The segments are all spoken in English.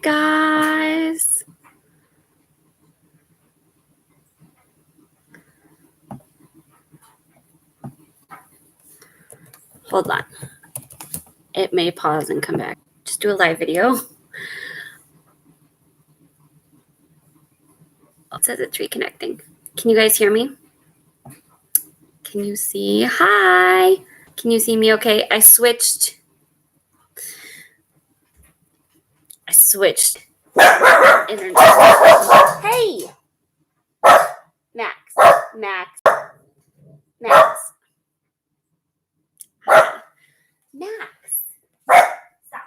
guys. Hold on. It may pause and come back. Just do a live video. It says it's reconnecting. Can you guys hear me? Can you see? Hi. Can you see me okay? I switched. Internet. Hey. Max. Hi. Max. Stop.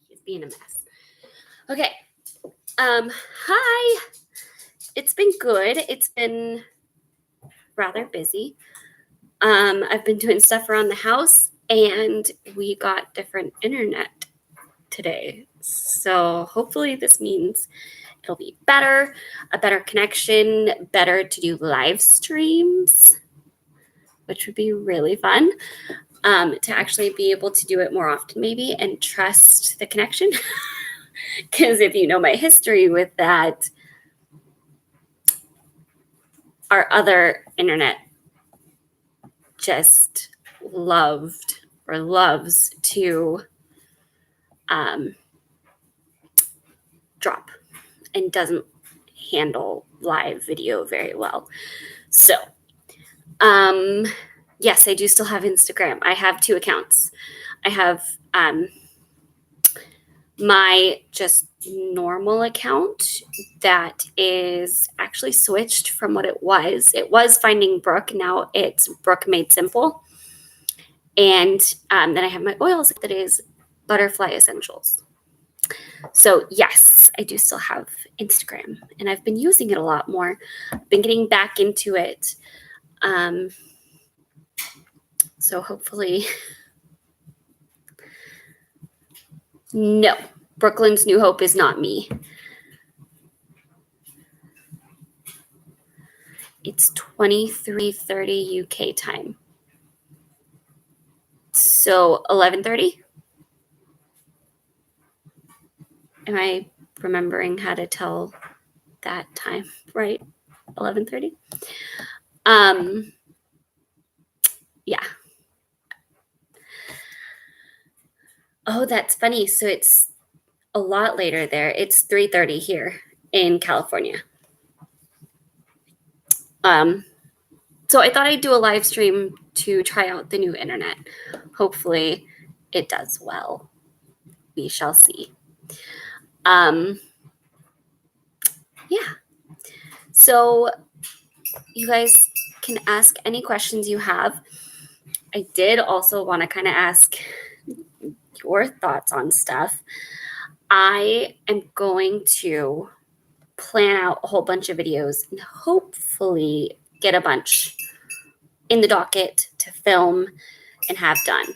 He's being a mess. Okay. Hi. It's been good. It's been rather busy. I've been doing stuff around the house, and we got different internet today. So hopefully this means it'll be better, a better connection, better to do live streams, which would be really fun, to actually be able to do it more often maybe and trust the connection. Because if you know my history with that, our other internet just loves to drop and doesn't handle live video very well. So, yes, I do still have Instagram. I have 2 accounts. I have my just normal account that is actually switched from what it was. It was Finding Brooke. Now it's Brooke Made Simple. And then I have my oils that is Butterfly Essentials. So yes, I do still have Instagram, and I've been using it a lot more. I've been getting back into it. So hopefully, no, Brooklyn's New Hope is not me. It's 23:30 UK time. So 11:30? Am I remembering how to tell that time, right? 11:30? Yeah. Oh, that's funny. So it's a lot later there. It's 3:30 here in California. So I thought I'd do a live stream to try out the new internet. Hopefully it does well. We shall see. Yeah. So you guys can ask any questions you have. I did also want to kind of ask your thoughts on stuff. I am going to plan out a whole bunch of videos and hopefully get a bunch in the docket to film and have done.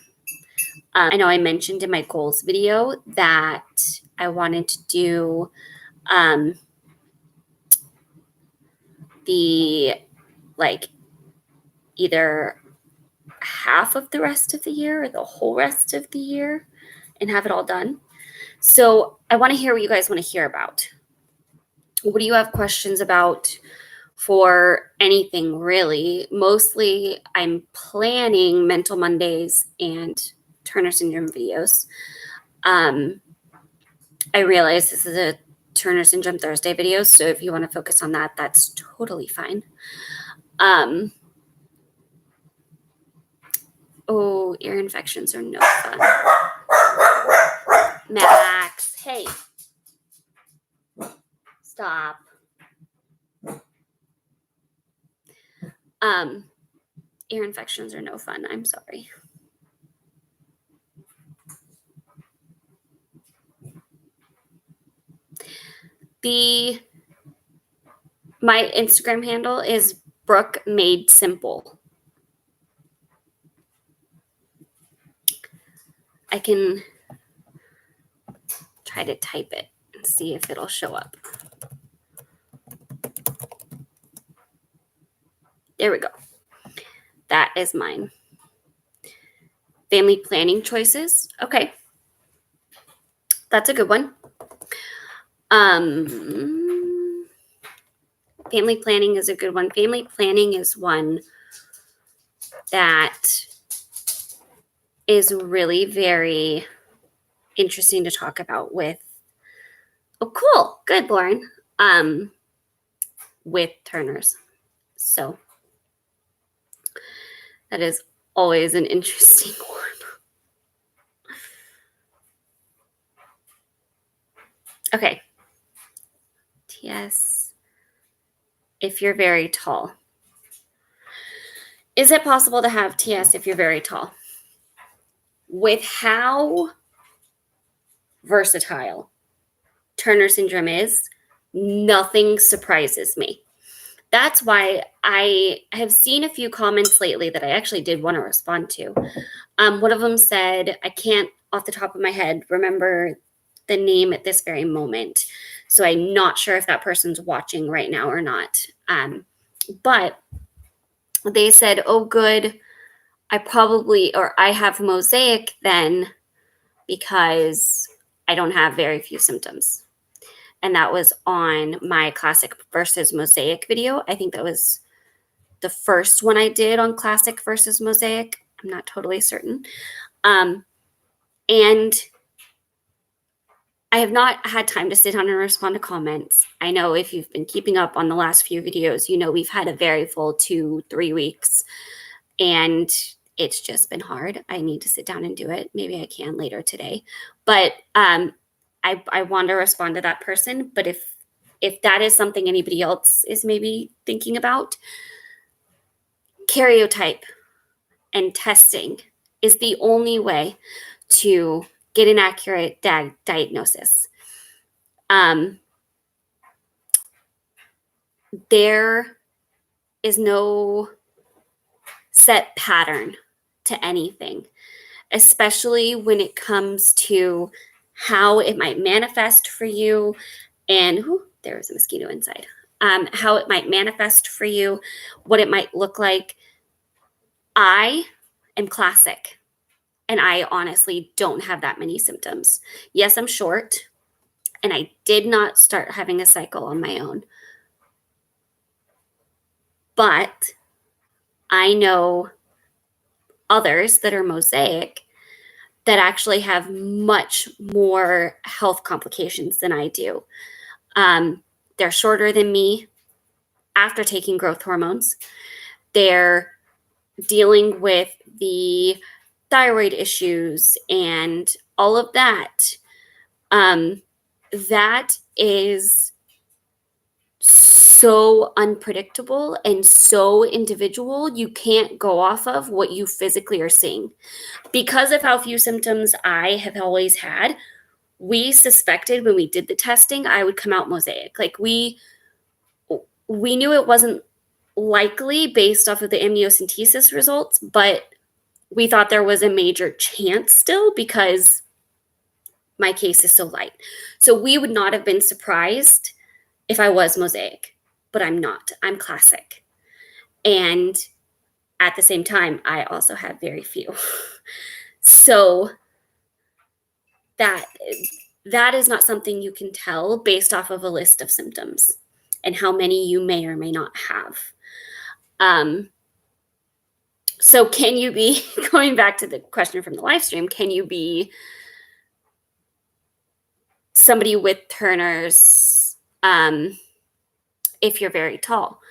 I know I mentioned in my goals video that I wanted to do the either half of the rest of the year or the whole rest of the year and have it all done. So I want to hear what you guys want to hear about. What do you have questions about for anything really? Mostly I'm planning Mental Mondays and Turner Syndrome videos. I realize this is a Turner Syndrome Thursday video, so if you want to focus on that, that's totally fine. Oh, ear infections are no fun. Max, hey. Stop. Ear infections are no fun. I'm sorry. My Instagram handle is Brooke Made Simple. I can try to type it and see if it'll show up. There we go. That is mine. Family planning choices. Okay. That's a good one. Family planning is a good one. Family planning is one that is really very interesting to talk about with, oh, cool. Good, Lauren. With Turners. So that is always an interesting one. Okay. TS, if you're very tall. Is it possible to have TS if you're very tall? With how versatile Turner syndrome is, nothing surprises me. That's why I have seen a few comments lately that I actually did want to respond to. One of them said, I can't off the top of my head remember the name at this very moment. So I'm not sure if that person's watching right now or not. But they said, oh, good. I have mosaic then because I don't have very few symptoms. And that was on my classic versus mosaic video. I think that was the first one I did on classic versus mosaic. I'm not totally certain. And I have not had time to sit down and respond to comments. I know if you've been keeping up on the last few videos, you know we've had a very full 2-3 weeks. And it's just been hard. I need to sit down and do it. Maybe I can later today. But I want to respond to that person. But if that is something anybody else is maybe thinking about, karyotype and testing is the only way to get an accurate diagnosis. There is no set pattern to anything, especially when it comes to how it might manifest for you. And there was a mosquito inside. How it might manifest for you, what it might look like. I am classic, and I honestly don't have that many symptoms. Yes, I'm short, and I did not start having a cycle on my own. But I know others that are mosaic that actually have much more health complications than I do. They're shorter than me after taking growth hormones. They're dealing with the thyroid issues and all of that. That is so unpredictable and so individual. You can't go off of what you physically are seeing. Because of how few symptoms I have always had, we suspected when we did the testing, I would come out mosaic. Like we knew it wasn't likely based off of the amniocentesis results, but we thought there was a major chance still because my case is so light. So we would not have been surprised if I was mosaic, but I'm not. I'm classic. And at the same time, I also have very few. So that is not something you can tell based off of a list of symptoms and how many you may or may not have. So can you be, going back to the question from the live stream, can you be somebody with Turner's if you're very tall?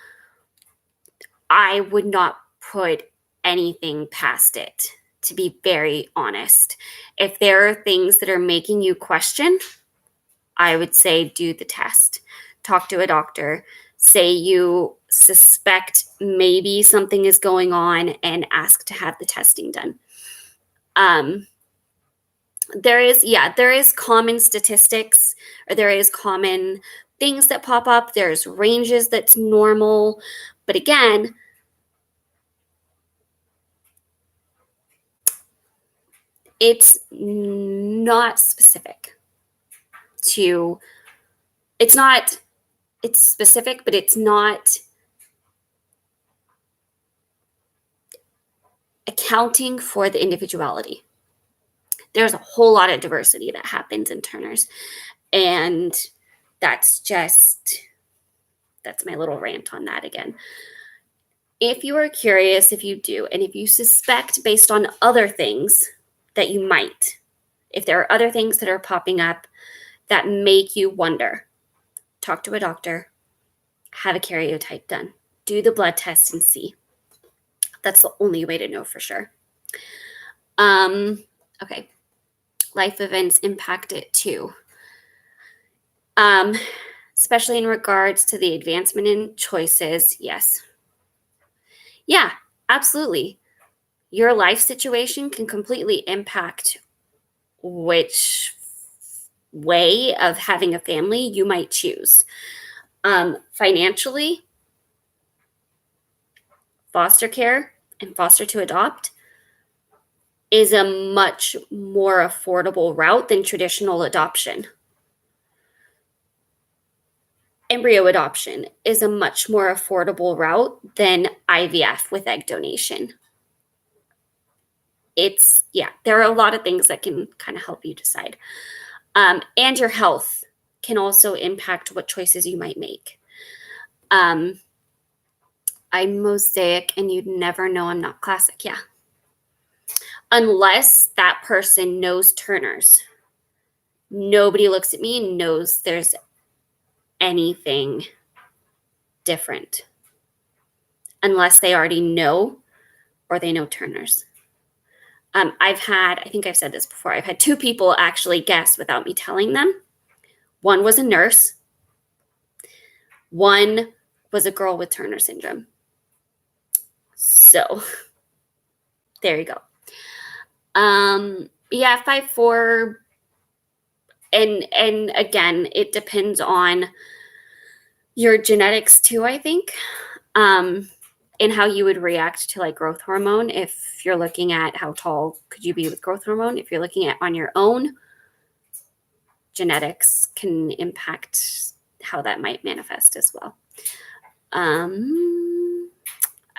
I would not put anything past it, to be very honest. If there are things that are making you question, I would say do the test. Talk to a doctor. Say you suspect maybe something is going on and ask to have the testing done. There is common statistics, or there is common things that pop up. There's ranges that's normal. But again, it's not specific to, it's specific, but it's not, accounting for the individuality. There's a whole lot of diversity that happens in Turners. And that's my little rant on that again. If you are curious, if you do, and if you suspect based on other things that you might, if there are other things that are popping up that make you wonder, talk to a doctor, have a karyotype done, do the blood test and see. That's the only way to know for sure. Okay. Life events impact it too. Especially in regards to the advancement in choices. Yes. Yeah, absolutely. Your life situation can completely impact which way of having a family you might choose. Financially, foster care and foster to adopt is a much more affordable route than traditional adoption. Embryo adoption is a much more affordable route than IVF with egg donation. There are a lot of things that can kind of help you decide. And your health can also impact what choices you might make. I'm mosaic and you'd never know I'm not classic. Yeah. Unless that person knows Turners. Nobody looks at me and knows there's anything different. Unless they already know or they know Turners. I think I've said this before, I've had 2 people actually guess without me telling them. One was a nurse. One was a girl with Turner syndrome. So there you go. 5'4", and again, it depends on your genetics too, I think, and how you would react to like growth hormone. If you're looking at how tall could you be with growth hormone, if you're looking at on your own, genetics can impact how that might manifest as well.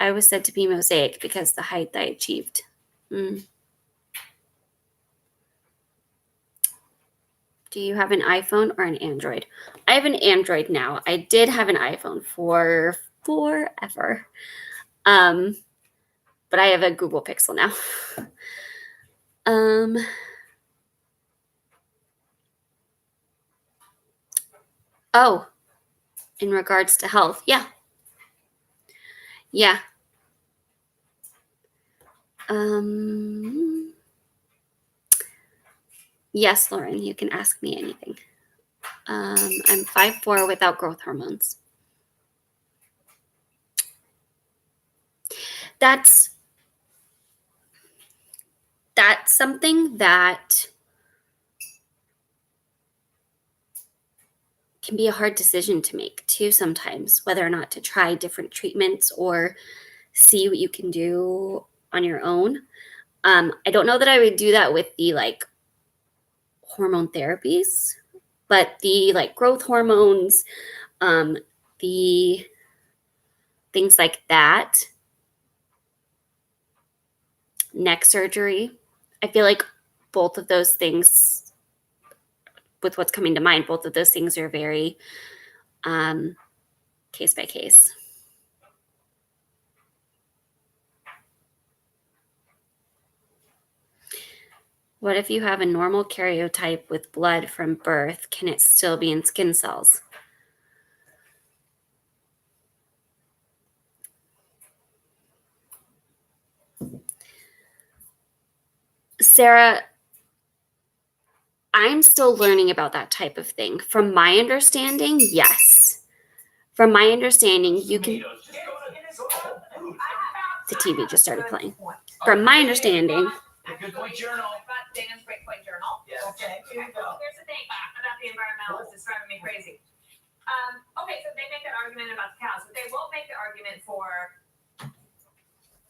I was said to be mosaic because the height I achieved. Do you have an iPhone or an Android? I have an Android now. I did have an iPhone for forever. But I have a Google Pixel now. In regards to health, yeah. Yes, Lauren, you can ask me anything. I'm 5'4" without growth hormones. That's something that can be a hard decision to make too sometimes, whether or not to try different treatments or see what you can do on your own. I don't know that I would do that with the like hormone therapies, but the like growth hormones, the things like that, neck surgery, I feel like both of those things, with what's coming to mind, both of those things are very case by case. What if you have a normal karyotype with blood from birth? Can it still be in skin cells? Sarah, I'm still learning about that type of thing. From my understanding, yes. From my understanding, you can... The TV just started playing. From my understanding... Good point journal. Dan's great point journal. Yes. Okay, here you go. Here's the thing about the environmentalists. It's driving me crazy. Okay, so they make that argument about the cows, but they won't make the argument for...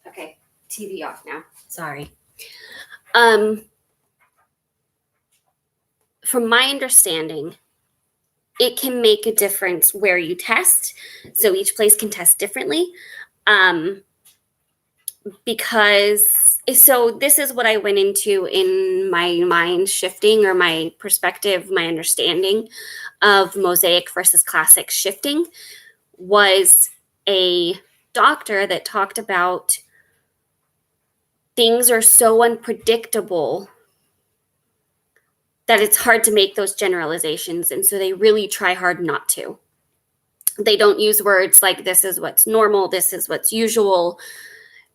Okay, TV off now. Sorry. From my understanding, it can make a difference where you test. So each place can test differently. Because So this is what I went into in my mind shifting, or my perspective, my understanding of mosaic versus classic shifting, was a doctor that talked about things are so unpredictable that it's hard to make those generalizations. And so they really try hard not to. They don't use words like this is what's normal, this is what's usual.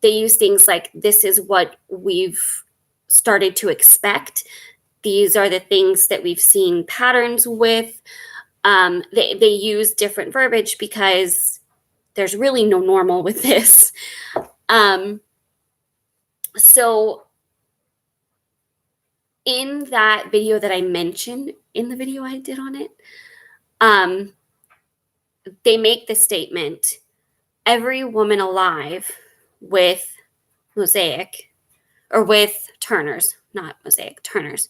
They use things like this is what we've started to expect. These are the things that we've seen patterns with. They use different verbiage because there's really no normal with this. So in that video that I mentioned, in the video I did on it, they make the statement, every woman alive with mosaic, or with Turner's, not mosaic, Turner's,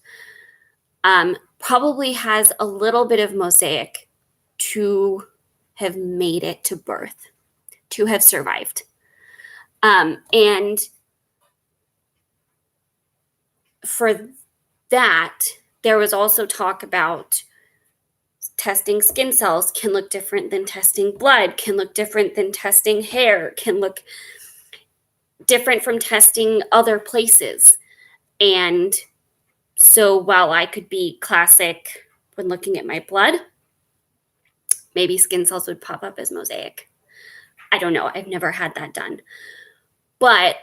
probably has a little bit of mosaic to have made it to birth, to have survived. And for that, there was also talk about testing skin cells can look different than testing blood, can look different than testing hair, can look different from testing other places. And so while I could be classic when looking at my blood, maybe skin cells would pop up as mosaic. I don't know. I've never had that done. But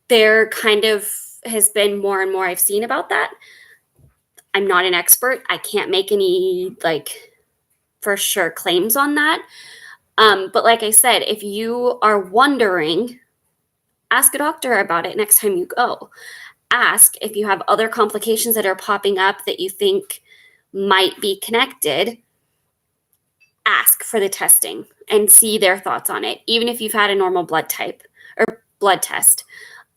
there kind of has been more and more I've seen about that. I'm not an expert. I can't make any for sure claims on that. But like I said, if you are wondering, ask a doctor about it next time you go. Ask if you have other complications that are popping up that you think might be connected. Ask for the testing and see their thoughts on it, even if you've had a normal blood type or blood test.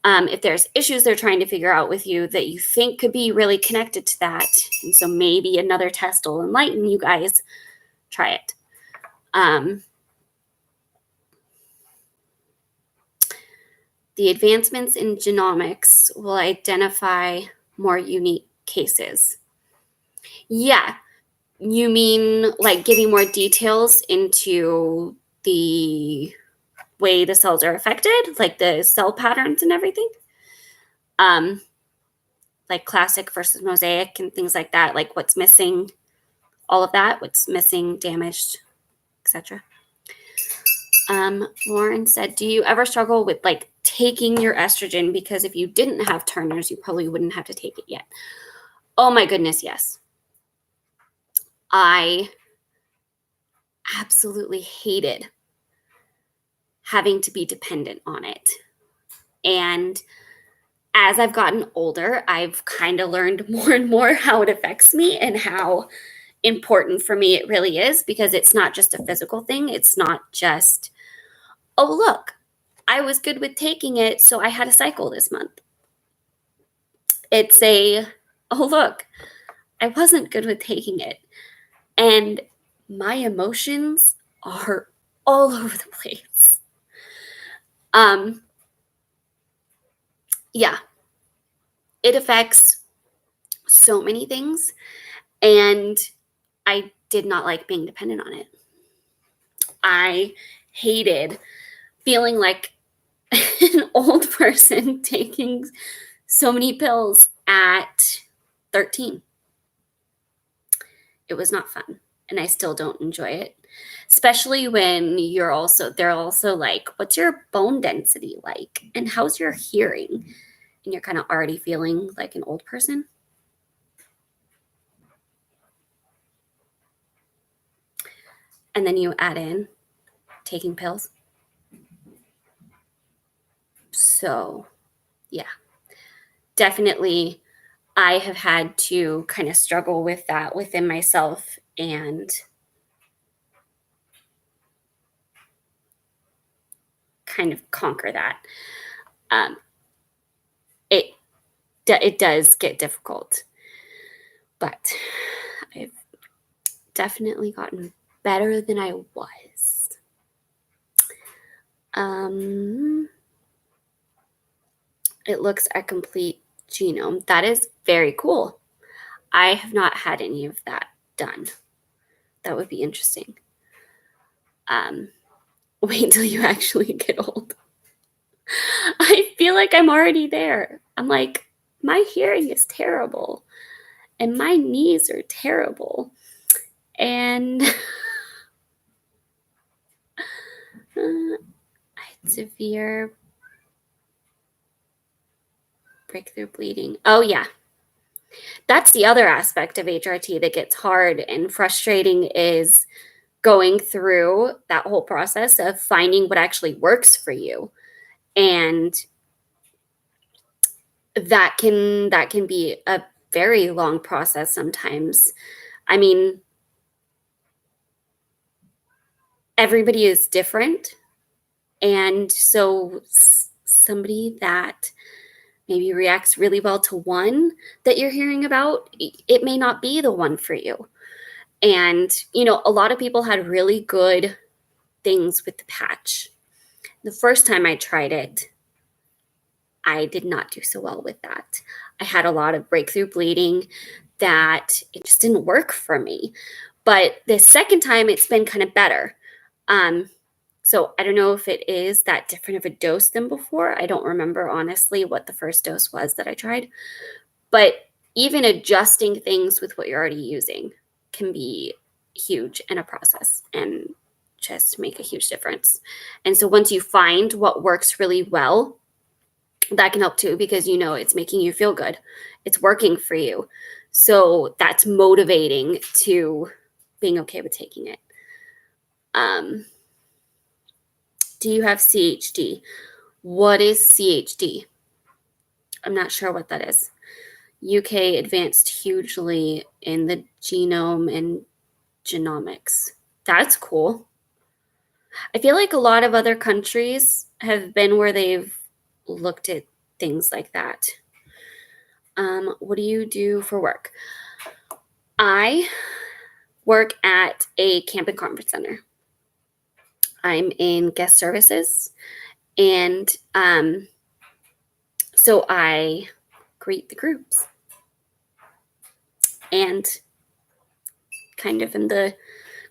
If there's issues they're trying to figure out with you that you think could be really connected to that, and so maybe another test will enlighten you guys, try it. The advancements in genomics will identify more unique cases. Yeah, you mean like giving more details into the way the cells are affected, like the cell patterns and everything? Like classic versus mosaic and things like that, like what's missing, all of that, what's missing, damaged, etc. Lauren said, do you ever struggle with taking your estrogen? Because if you didn't have Turner's, you probably wouldn't have to take it yet. Oh my goodness, yes. I absolutely hated having to be dependent on it. And as I've gotten older, I've kind of learned more and more how it affects me and how important for me it really is, because it's not just a physical thing. It's not just, oh, look, I was good with taking it, so I had a cycle this month. It's a, oh, look, I wasn't good with taking it. And my emotions are all over the place. Yeah, it affects so many things. And I did not like being dependent on it. I hated feeling like an old person taking so many pills at 13. It was not fun, and I still don't enjoy it, especially when they're also like, what's your bone density like? And how's your hearing? And you're kind of already feeling like an old person. And then you add in taking pills. So, yeah, definitely I have had to kind of struggle with that within myself and kind of conquer that. It does get difficult, but I've definitely gotten better than I was. It looks at complete genome. That is very cool. I have not had any of that done. That would be interesting. Wait until you actually get old. I feel like I'm already there. I'm like, my hearing is terrible and my knees are terrible. And I had severe breakthrough bleeding. Oh, yeah. That's the other aspect of HRT that gets hard and frustrating, is going through that whole process of finding what actually works for you. And that can be a very long process sometimes. I mean, everybody is different. And so somebody that maybe reacts really well to one that you're hearing about, it may not be the one for you. And, a lot of people had really good things with the patch. The first time I tried it, I did not do so well with that. I had a lot of breakthrough bleeding that it just didn't work for me. But the second time, it's been kind of better. So I don't know if it is that different of a dose than before. I don't remember, honestly, what the first dose was that I tried. But even adjusting things with what you're already using can be huge in a process and just make a huge difference. And so once you find what works really well, that can help too, because it's making you feel good. It's working for you. So that's motivating to being okay with taking it. Do you have CHD? What is CHD? I'm not sure what that is. UK advanced hugely in the genome and genomics. That's cool. I feel like a lot of other countries have been where they've looked at things like that. What do you do for work? I work at a camp and conference center. I'm in guest services, and so I greet the groups and kind of am the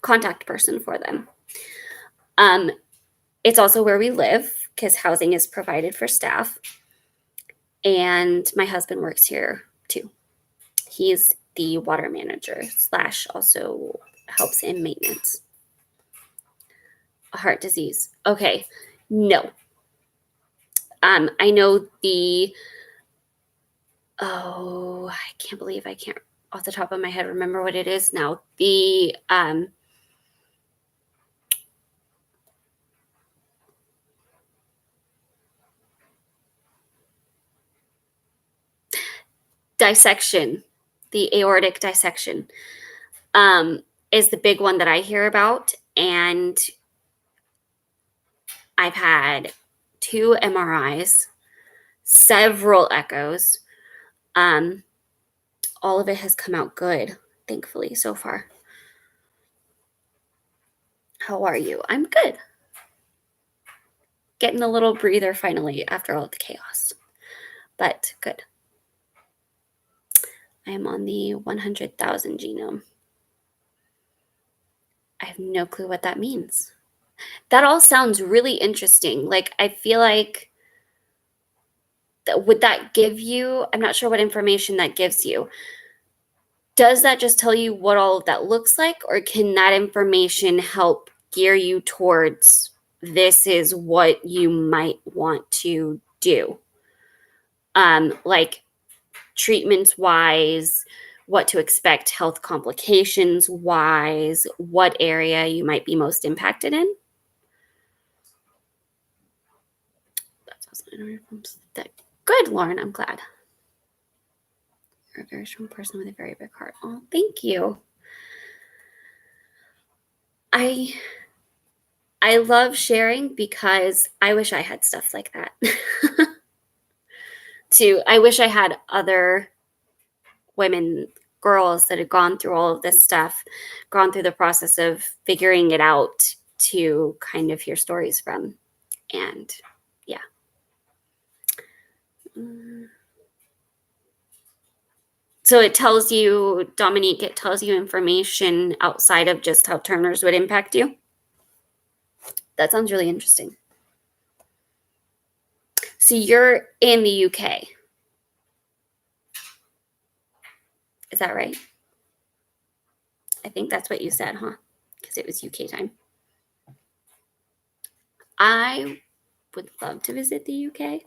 contact person for them. It's also where we live, because housing is provided for staff. And my husband works here too. He's the water manager / also helps in maintenance. Heart disease. Okay, no. I know I can't believe I can't off the top of my head remember what it is now. The dissection, the aortic dissection, is the big one that I hear about. And I've had 2 MRIs, several echoes. All of it has come out good, thankfully, so far. How are you? I'm good. Getting a little breather finally after all the chaos, but good. I am on the 100,000 genome. I have no clue what that means. That all sounds really interesting. Like, I feel like, would that give you, I'm not sure what information that gives you. Does that just tell you what all of that looks like, or can that information help gear you towards this is what you might want to do? Like treatments wise, what to expect health complications wise, what area you might be most impacted in? That's also good, Lauren. I'm glad. You're a very strong person with a very big heart. Oh, thank you. I love sharing because I wish I had stuff like that. I wish I had other women, girls that had gone through all of this stuff, gone through the process of figuring it out, to kind of hear stories from. And yeah. So it tells you, Dominique, it tells you information outside of just how Turners would impact you. That sounds really interesting. So you're in the UK. Is that right? I think that's what you said, huh? Because it was UK time. I would love to visit the UK.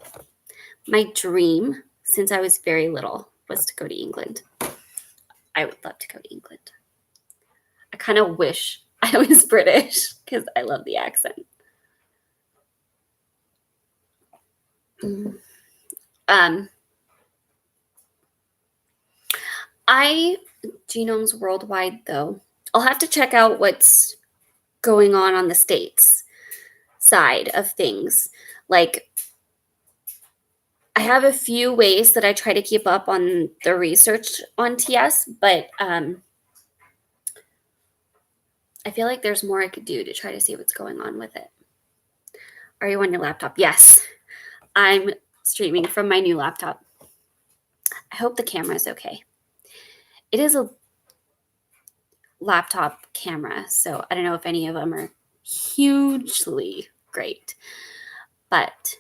My dream since I was very little was to go to England. I would love to go to England. I kind of wish I was British because I love the accent. Genomes worldwide, though. I'll have to check out what's going on the States side of things. Like, I have a few ways that I try to keep up on the research on TS, but I feel like there's more I could do to try to see what's going on with it. Are you on your laptop? Yes. I'm streaming from my new laptop. I hope the camera is okay. It is a laptop camera, so I don't know if any of them are hugely great. But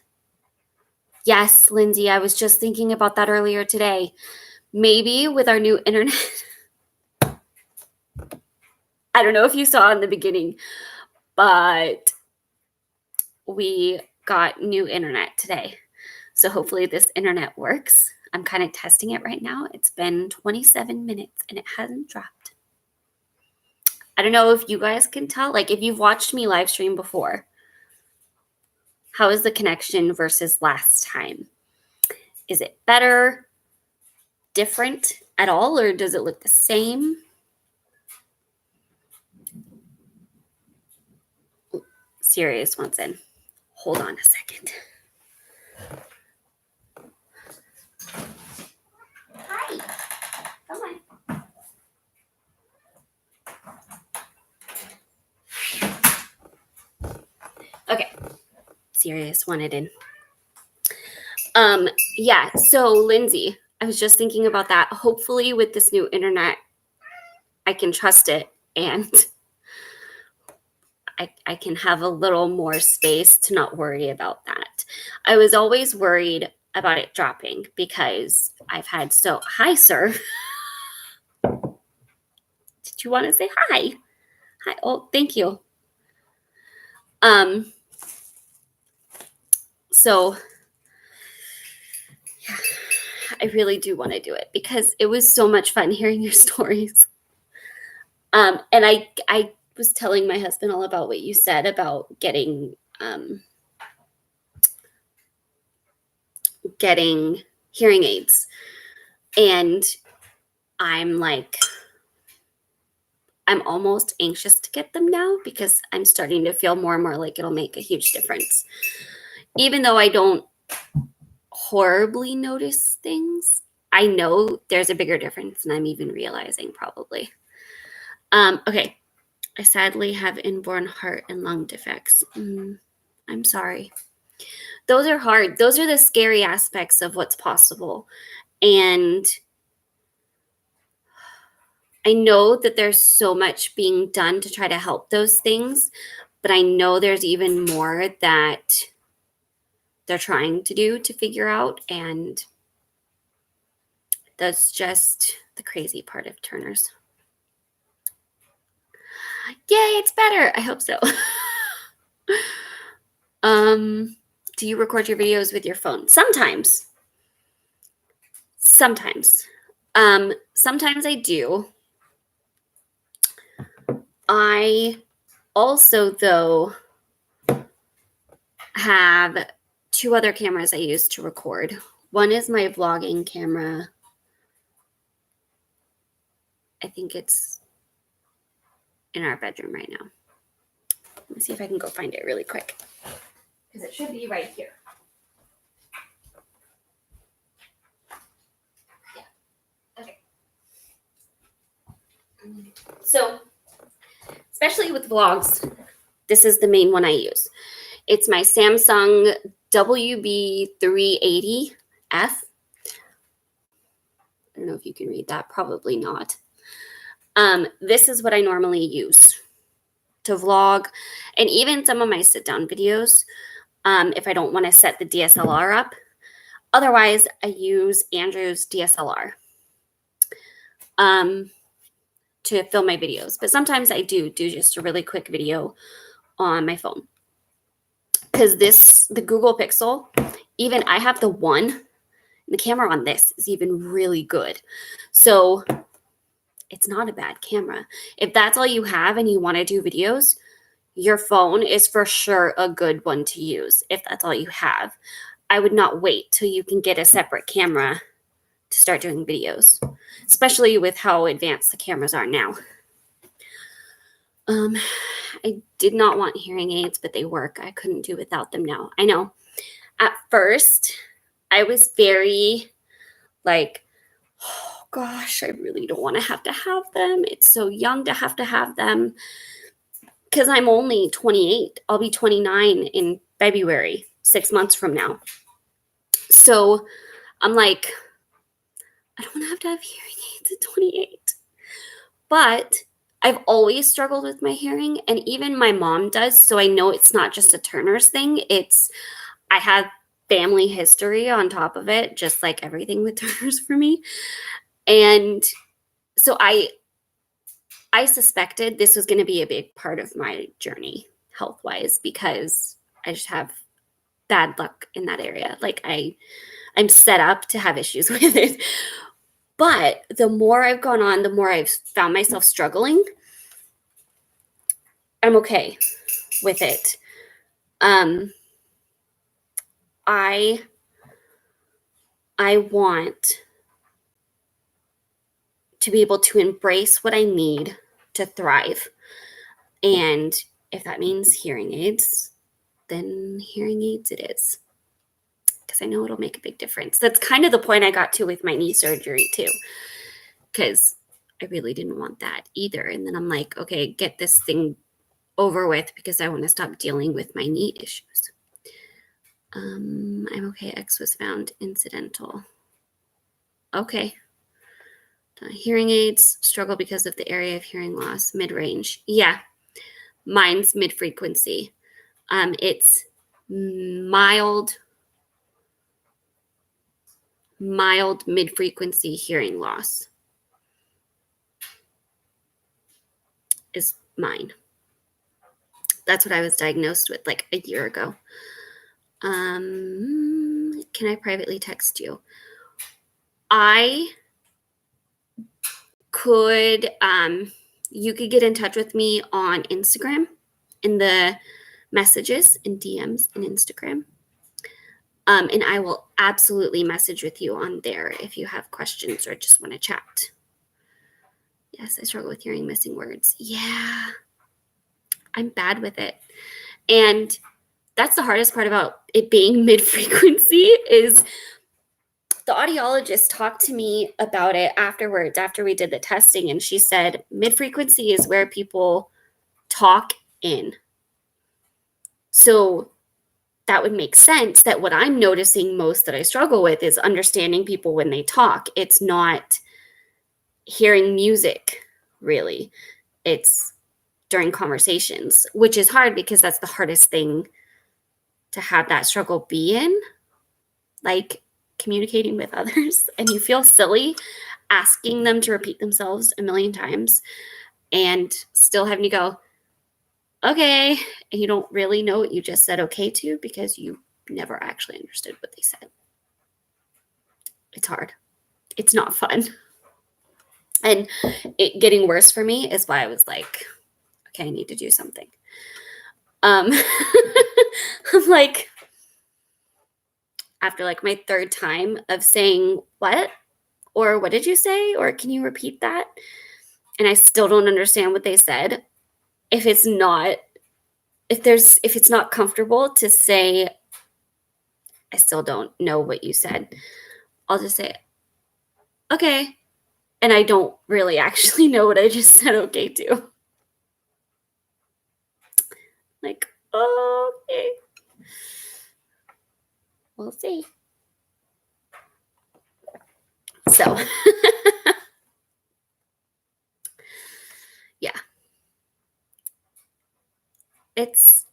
yes, Lindsay, I was just thinking about that earlier today. Maybe with our new internet. I don't know if you saw in the beginning, but we got new internet today. So hopefully this internet works. I'm kind of testing it right now. It's been 27 minutes and it hasn't dropped. I don't know if you guys can tell. Like, if you've watched me live stream before, how is the connection versus last time? Is it better, different at all, or does it look the same? Sirius wants in. Hold on a second. Hi. Come on. Okay. Sirius wanted in. Yeah, so Lindsay, I was just thinking about that. Hopefully with this new internet, I can trust it and I can have a little more space to not worry about that. I was always worried about it dropping because I've had hi, sir. Did you want to say hi? Hi. Oh, thank you. So yeah, I really do want to do it because it was so much fun hearing your stories. And I was telling my husband all about what you said about getting hearing aids. And I'm almost anxious to get them now because I'm starting to feel more and more like it'll make a huge difference. Even though I don't horribly notice things, I know there's a bigger difference than I'm even realizing probably. Okay. I sadly have inborn heart and lung defects. I'm sorry. Those are hard. Those are the scary aspects of what's possible. And I know that there's so much being done to try to help those things, but I know there's even more that they're trying to do to figure out. And that's just the crazy part of Turners. Yay, it's better. I hope so. Do you record your videos with your phone? Sometimes. Sometimes I do. I also, though, have two other cameras I use to record. One is my vlogging camera. I think it's in our bedroom right now. Let me see if I can go find it really quick. Because it should be right here. Yeah. Okay. So, especially with vlogs, this is the main one I use. It's my Samsung WB380. I don't know if you can read that, probably not. This is what I normally use to vlog, and even some of my sit-down videos, if I don't want to set the DSLR up. Otherwise, I use Andrew's DSLR to film my videos. But sometimes I do just a really quick video on my phone. Because the Google Pixel, even I have the one, the camera on this is even really good. So it's not a bad camera. If that's all you have and you want to do videos, your phone is for sure a good one to use if that's all you have. I would not wait till you can get a separate camera to start doing videos, especially with how advanced the cameras are now. I did not want hearing aids, but they work. I couldn't do without them now. I know. At first, I was very like, oh gosh, I really don't want to have them. It's so young to have them. Because I'm only 28. I'll be 29 in February, 6 months from now. So I'm like, I don't want to have hearing aids at 28. But I've always struggled with my hearing, and even my mom does. So I know it's not just a Turner's thing. I have family history on top of it, just like everything with Turner's for me. And so I suspected this was going to be a big part of my journey health-wise, because I just have bad luck in that area. Like I'm set up to have issues with it. But the more I've gone on, the more I've found myself struggling. I'm okay with it. I want to be able to embrace what I need to thrive. And if that means hearing aids, then hearing aids it is. Because I know it'll make a big difference. That's kind of the point I got to with my knee surgery too. Because I really didn't want that either. And then I'm like, okay, get this thing over with because I want to stop dealing with my knee issues. I'm okay. X was found incidental. Okay. Hearing aids, struggle because of the area of hearing loss, mid-range. Yeah, mine's mid-frequency. It's mild mid-frequency hearing loss is mine. That's what I was diagnosed with like a year ago. Can I privately text you? I could, you could get in touch with me on Instagram in the messages and DMs in Instagram. And I will absolutely message with you on there if you have questions or just want to chat. Yes, I struggle with hearing missing words. Yeah, I'm bad with it. And that's the hardest part about it being mid-frequency is the audiologist talked to me about it afterwards, after we did the testing, and she said mid-frequency is where people talk in. So that would make sense that what I'm noticing most that I struggle with is understanding people when they talk. It's not hearing music, really. It's during conversations, which is hard because that's the hardest thing to have that struggle be in, like communicating with others. And you feel silly asking them to repeat themselves a million times and still having to go, okay, and you don't really know what you just said okay to because you never actually understood what they said. It's hard. It's not fun. And it getting worse for me is why I was like, okay, I need to do something. I'm like, after like my third time of saying what, or what did you say, or can you repeat that? And I still don't understand what they said. If it's not comfortable to say, I still don't know what you said, I'll just say, okay. And I don't really actually know what I just said okay to. Like, okay. We'll see. So, yeah, it's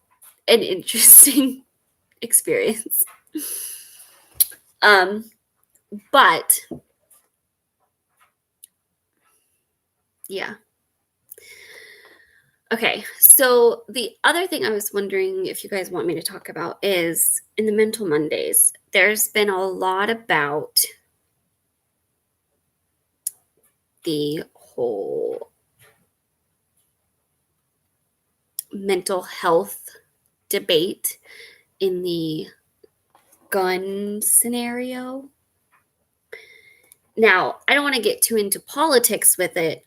an interesting experience. But yeah. Okay, so the other thing I was wondering if you guys want me to talk about is in the Mental Mondays, there's been a lot about the whole mental health debate in the gun scenario. Now, I don't want to get too into politics with it,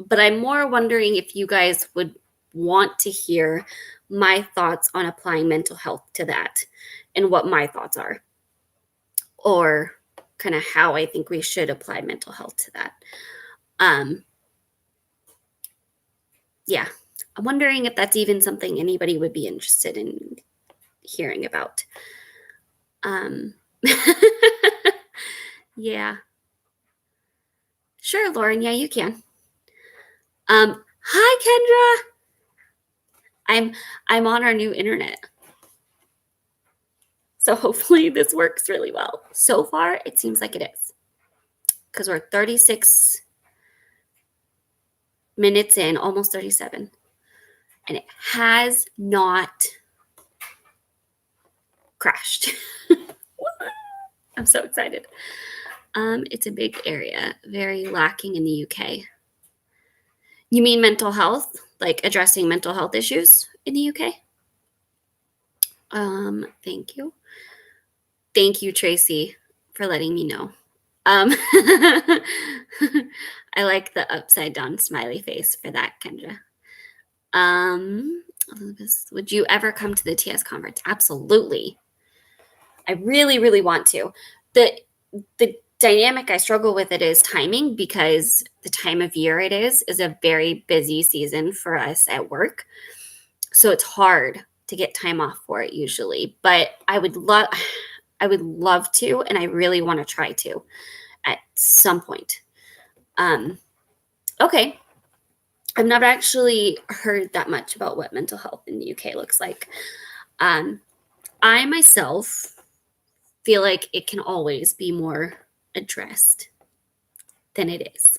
but I'm more wondering if you guys would want to hear my thoughts on applying mental health to that and what my thoughts are, or kind of how I think we should apply mental health to that. Yeah, I'm wondering if that's even something anybody would be interested in hearing about. Yeah. Sure, Lauren. Yeah, you can. Hi, Kendra. I'm on our new internet. So hopefully this works really well. So far, it seems like it is. Because we're 36 minutes in, almost 37. And it has not crashed. I'm so excited. It's a big area, very lacking in the UK. You mean mental health, like addressing mental health issues in the UK? Thank you. Thank you, Tracy, for letting me know. I like the upside down smiley face for that, Kendra. Elizabeth, would you ever come to the TS conference? Absolutely. I really, really want to. The dynamic I struggle with it is timing, because the time of year it is a very busy season for us at work. So it's hard to get time off for it usually, but I would love to, and I really want to try to at some point. Okay. I've not actually heard that much about what mental health in the UK looks like. I myself feel like it can always be more addressed than it is,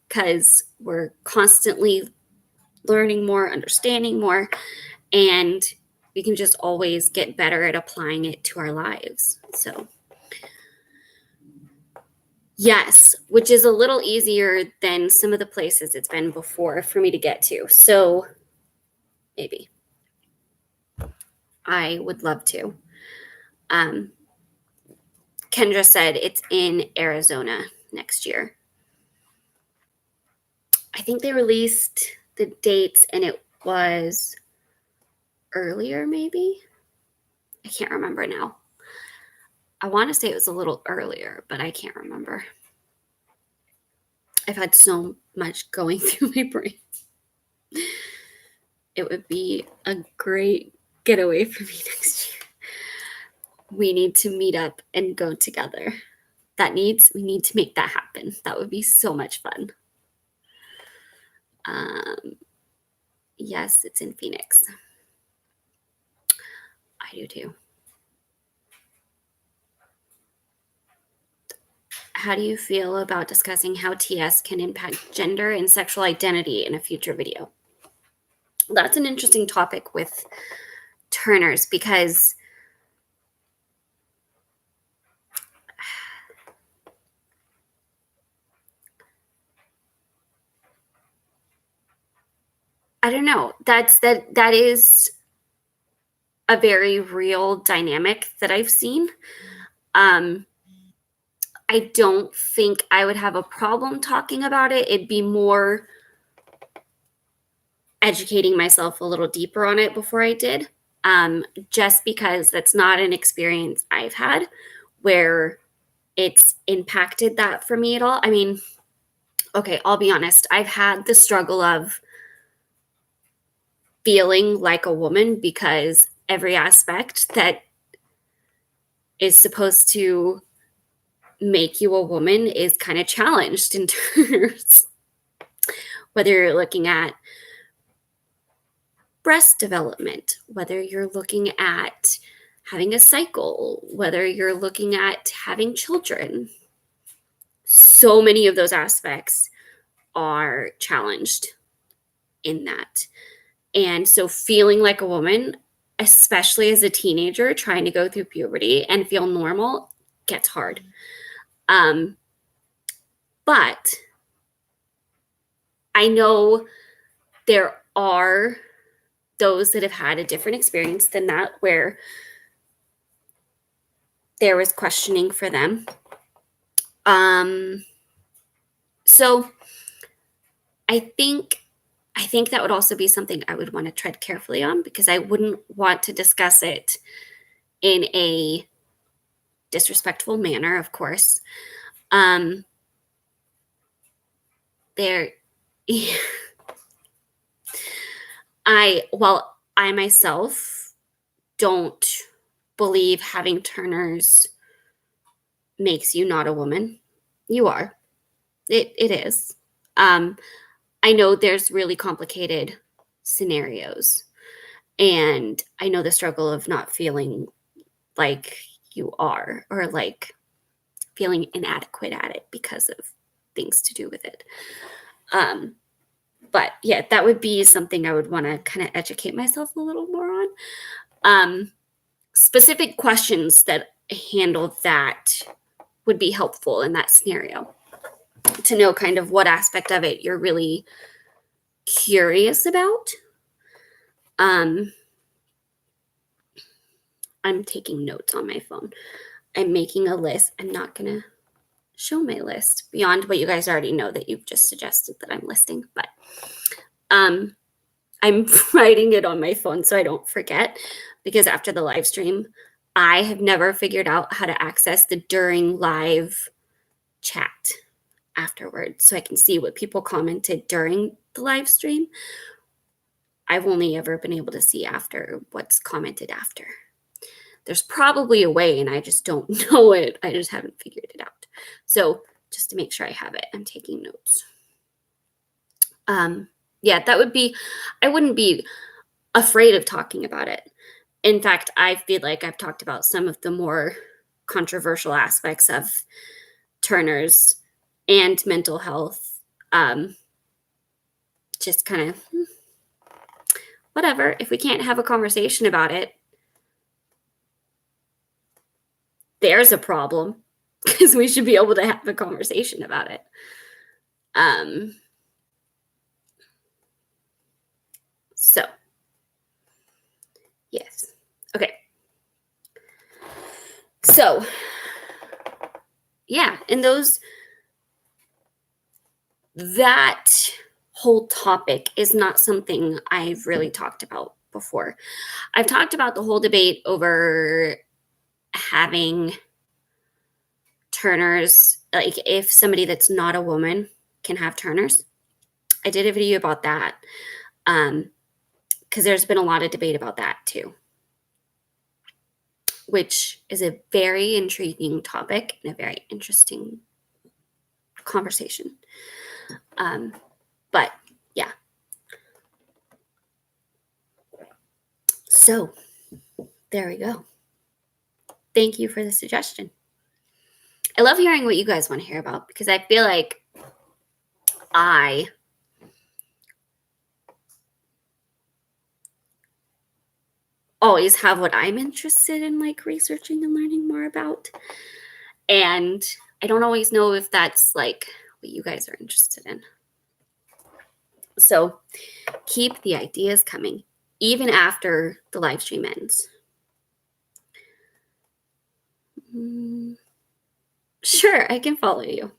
because we're constantly learning more, understanding more, and we can just always get better at applying it to our lives. So, yes, which is a little easier than some of the places it's been before for me to get to. So, maybe. I would love to. Kendra said it's in Arizona next year. I think they released the dates and it was earlier, maybe? I can't remember now. I want to say it was a little earlier, but I can't remember. I've had so much going through my brain. It would be a great getaway for me next year. We need to meet up and go together. We need to make that happen. That would be so much fun. Yes, it's in Phoenix. I do too. How do you feel about discussing how TS can impact gender and sexual identity in a future video? That's an interesting topic with Turners, because I don't know. That is a very real dynamic that I've seen. I don't think I would have a problem talking about it. It'd be more educating myself a little deeper on it before I did, just because that's not an experience I've had where it's impacted that for me at all. I mean, okay, I'll be honest. I've had the struggle of feeling like a woman, because every aspect that is supposed to make you a woman is kind of challenged in terms, whether you're looking at breast development, whether you're looking at having a cycle, whether you're looking at having children. So many of those aspects are challenged in that. And so feeling like a woman, especially as a teenager trying to go through puberty and feel normal, gets hard. But I know there are those that have had a different experience than that, where there was questioning for them. So I think that would also be something I would want to tread carefully on, because I wouldn't want to discuss it in a disrespectful manner, of course. While I myself don't believe having Turners makes you not a woman, you are. It is. I know there's really complicated scenarios, and I know the struggle of not feeling like you are, or like feeling inadequate at it because of things to do with it. But yeah, that would be something I would want to kind of educate myself a little more on. Specific questions that handle that would be helpful in that scenario, to know kind of what aspect of it you're really curious about. I'm taking notes on my phone. I'm making a list. I'm not going to show my list beyond what you guys already know that you've just suggested that I'm listing, but I'm writing it on my phone so I don't forget, because after the live stream, I have never figured out how to access the during live chat afterwards so I can see what people commented during the live stream. I've only ever been able to see after what's commented after. There's probably a way and I just don't know it. I just haven't figured it out. So just to make sure I have it, I'm taking notes. Yeah, that would be, I wouldn't be afraid of talking about it. In fact, I feel like I've talked about some of the more controversial aspects of Turner's and mental health. Just kind of, whatever. If we can't have a conversation about it, there's a problem, because we should be able to have a conversation about it. So, yes. Okay. So, yeah, and that whole topic is not something I've really talked about before. I've talked about the whole debate over having Turners, like if somebody that's not a woman can have Turners. I did a video about that, because there's been a lot of debate about that too, which is a very intriguing topic and a very interesting conversation. But yeah. So there we go. Thank you for the suggestion. I love hearing what you guys want to hear about, because I feel like I always have what I'm interested in, like researching and learning more about. And I don't always know if that's like what you guys are interested in. So keep the ideas coming, even after the live stream ends. Sure, I can follow you.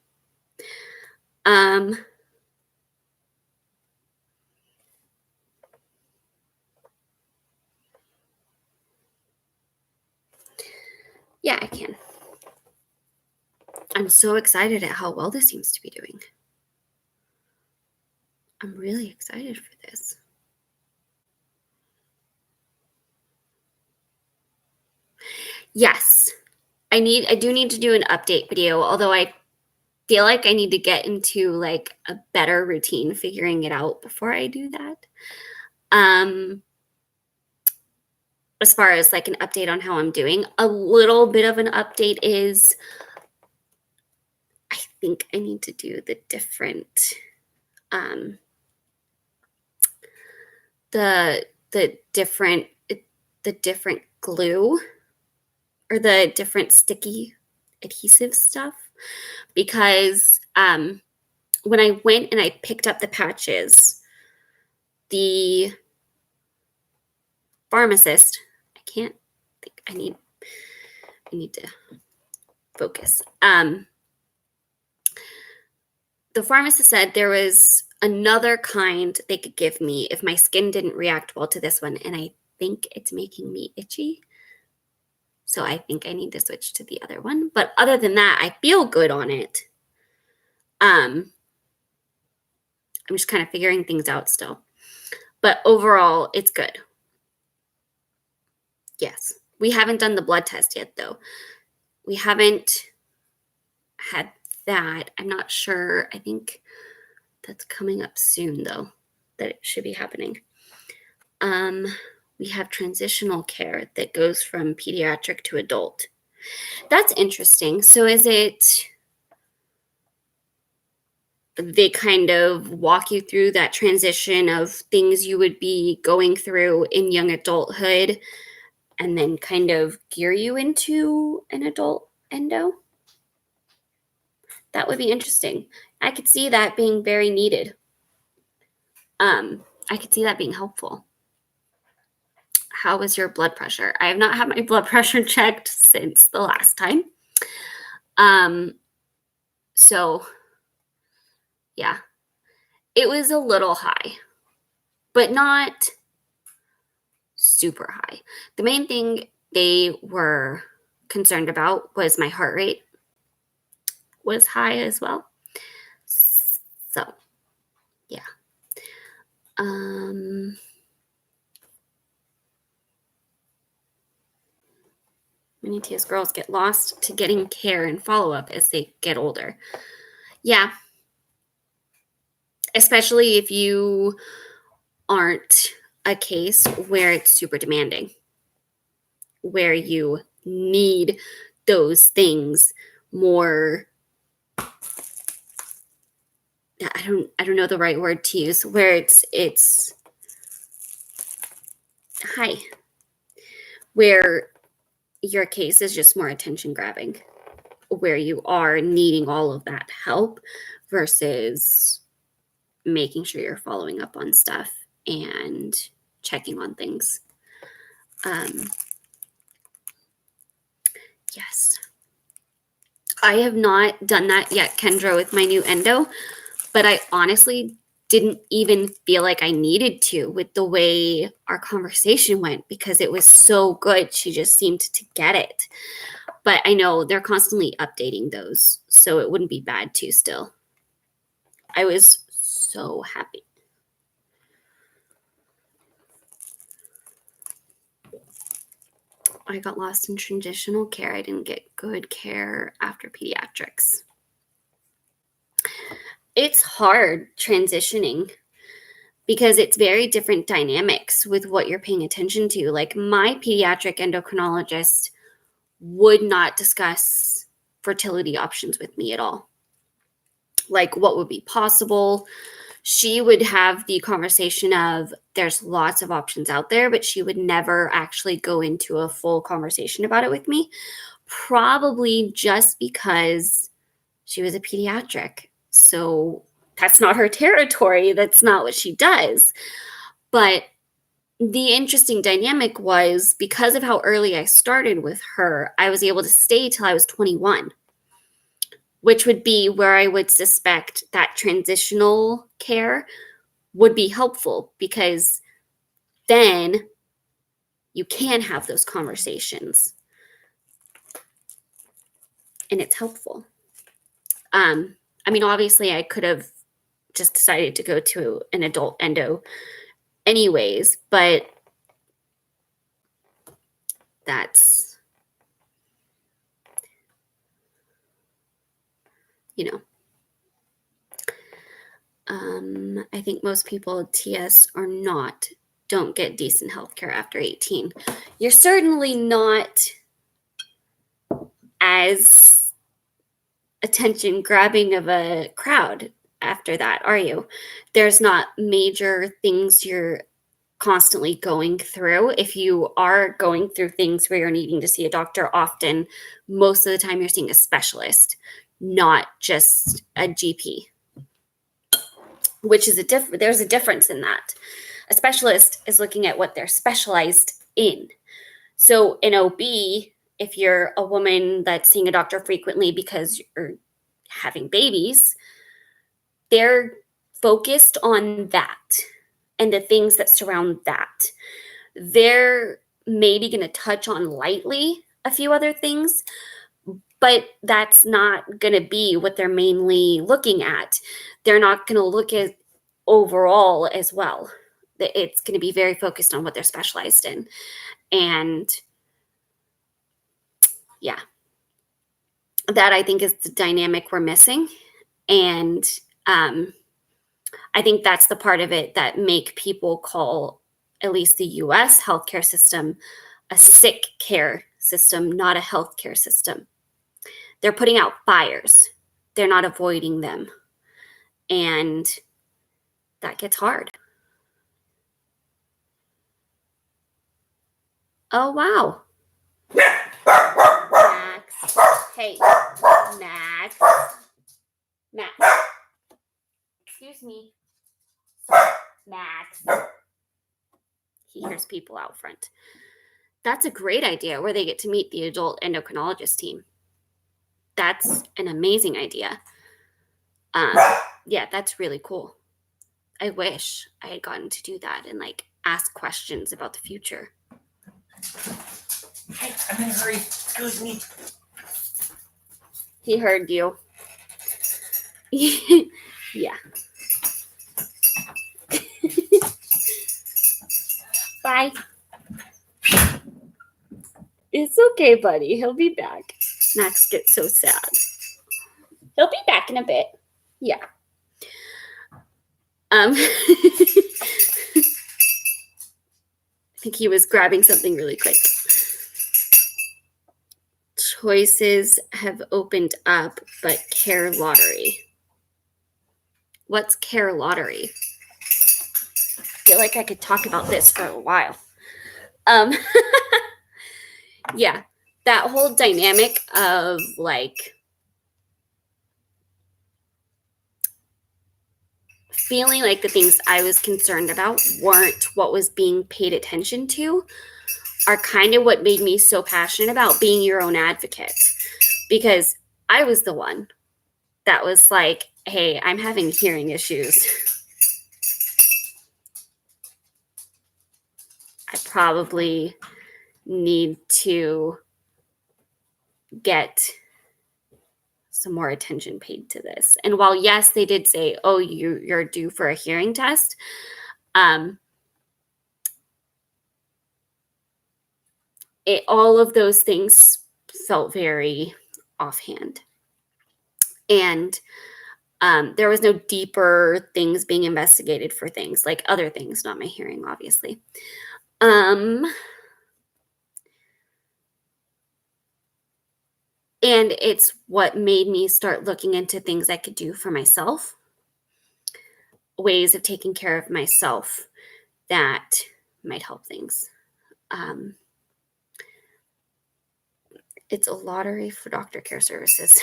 Yeah, I can. I'm so excited at how well this seems to be doing. I'm really excited for this. Yes, I do need to do an update video, although I feel like I need to get into like a better routine figuring it out before I do that. As far as like an update on how I'm doing, a little bit of an update is I think I need to do the different the different glue or the different sticky adhesive stuff, because when I went and I picked up the patches, the pharmacist, I can't think, I need to focus. The pharmacist said there was another kind they could give me if my skin didn't react well to this one, and I think it's making me itchy. So I think I need to switch to the other one. But other than that, I feel good on it. I'm just kind of figuring things out still. But overall, it's good. Yes. We haven't done the blood test yet, though. We haven't had that. I'm not sure. I think that's coming up soon, though, that it should be happening. We have transitional care that goes from pediatric to adult. That's interesting. So is it they kind of walk you through that transition of things you would be going through in young adulthood and then kind of gear you into an adult endo? That would be interesting. I could see that being very needed. I could see that being helpful. How is your blood pressure? I have not had my blood pressure checked since the last time. So yeah, it was a little high, but not super high. The main thing they were concerned about was my heart rate was high as well. So yeah. Many TAS girls get lost to getting care and follow-up as they get older. Yeah. Especially if you aren't a case where it's super demanding, where you need those things more. I don't know the right word to use, where it's high, where your case is just more attention grabbing, where you are needing all of that help versus making sure you're following up on stuff and checking on things. Yes. I have not done that yet, Kendra, with my new endo, but I honestly didn't even feel like I needed to with the way our conversation went, because it was so good. She just seemed to get it. But I know they're constantly updating those, so it wouldn't be bad to still. I was so happy. I got lost in transitional care. I didn't get good care after pediatrics. It's hard transitioning because it's very different dynamics with what you're paying attention to. Like, my pediatric endocrinologist would not discuss fertility options with me at all. Like, what would be possible. She would have the conversation of there's lots of options out there, but she would never actually go into a full conversation about it with me, probably just because she was a pediatric. So that's not her territory. That's not what she does. But the interesting dynamic was, because of how early I started with her, I was able to stay till I was 21, which would be where I would suspect that transitional care would be helpful, because then you can have those conversations and it's helpful. I mean, obviously I could have just decided to go to an adult endo anyways, but that's you know, I think most people TS or not don't get decent health care after 18. You're certainly not as attention grabbing of a crowd after that, are you? There's not major things you're constantly going through. If you are going through things where you're needing to see a doctor often, most of the time you're seeing a specialist, not just a GP, which is there's a difference in that. A specialist is looking at what they're specialized in. So in OB, if you're a woman that's seeing a doctor frequently because you're having babies, they're focused on that and the things that surround that. They're maybe going to touch on lightly a few other things, but that's not going to be what they're mainly looking at. They're not going to look at overall as well. It's going to be very focused on what they're specialized in. And yeah, that I think is the dynamic we're missing. And I think that's the part of it that make people call at least the US healthcare system a sick care system, not a healthcare system. They're putting out fires. They're not avoiding them. And that gets hard. Oh, wow. Max. Hey, Max. Max. Excuse me. Max. He hears people out front. That's a great idea where they get to meet the adult endocrinologist team. That's an amazing idea. Yeah, that's really cool. I wish I had gotten to do that and like ask questions about the future. Hey, I'm in a hurry. Excuse me. He heard you. Yeah. Bye. It's okay, buddy. He'll be back. Max gets so sad. He'll be back in a bit. Yeah. I think he was grabbing something really quick. Choices have opened up, but care lottery. What's care lottery? I feel like I could talk about this for a while. Yeah, that whole dynamic of like feeling like the things I was concerned about weren't what was being paid attention to are kind of what made me so passionate about being your own advocate, because I was the one that was like, hey, I'm having hearing issues. I probably need to get some more attention paid to this. And while, yes, they did say, oh, you're due for a hearing test, all of those things felt very offhand. And there was no deeper things being investigated for things like other things, not my hearing, obviously. And it's what made me start looking into things I could do for myself, ways of taking care of myself that might help things. It's a lottery for doctor care services.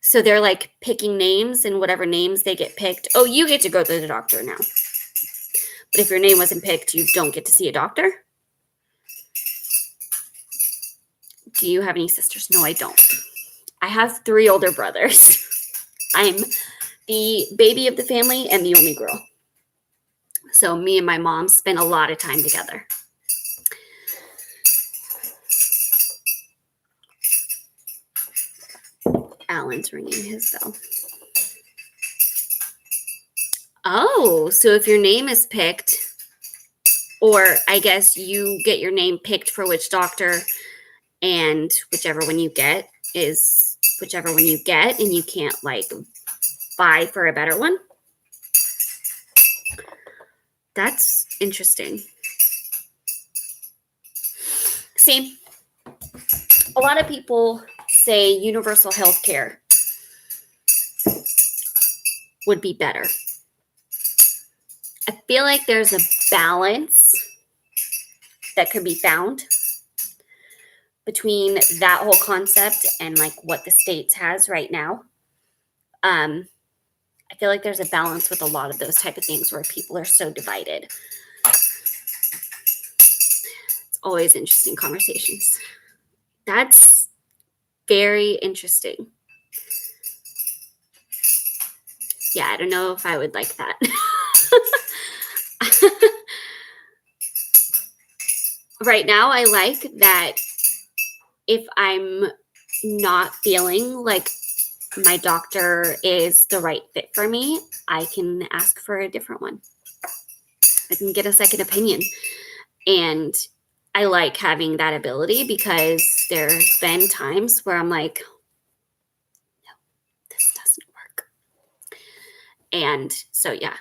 So they're like picking names, and whatever names they get picked, oh, you get to go to the doctor now. But if your name wasn't picked, you don't get to see a doctor. Do you have any sisters? No, I don't. I have 3 older brothers. I'm the baby of the family and the only girl. So me and my mom spent a lot of time together. Alan's ringing his bell. Oh, so if your name is picked, or I guess you get your name picked for which doctor, and whichever one you get is whichever one you get, and you can't like buy for a better one. That's interesting. See, a lot of people say universal health care would be better. I feel like there's a balance that could be found between that whole concept and like what the States has right now. I feel like there's a balance with a lot of those type of things where people are so divided. It's always interesting conversations. That's very interesting. Yeah, I don't know if I would like that. Right now, I like that if I'm not feeling like my doctor is the right fit for me, I can ask for a different one. I can get a second opinion. And I like having that ability because there's been times where I'm like, no, this doesn't work. And so, yeah.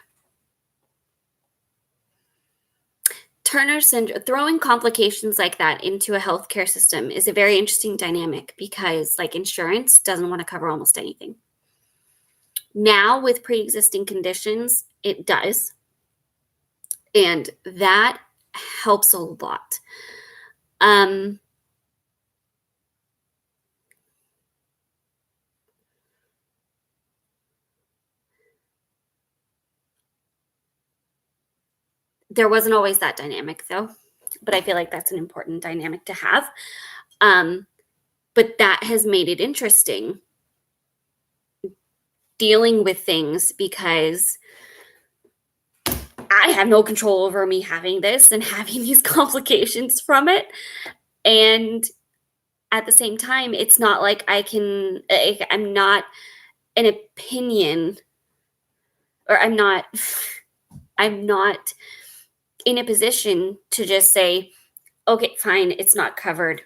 Turner syndrome, throwing complications like that into a healthcare system is a very interesting dynamic because like insurance doesn't want to cover almost anything. Now with pre-existing conditions, it does. And that helps a lot. There wasn't always that dynamic though, but I feel like that's an important dynamic to have. But that has made it interesting dealing with things because I have no control over me having this and having these complications from it. And at the same time, it's not like I'm not an opinion, or I'm not in a position to just say, okay, fine, it's not covered.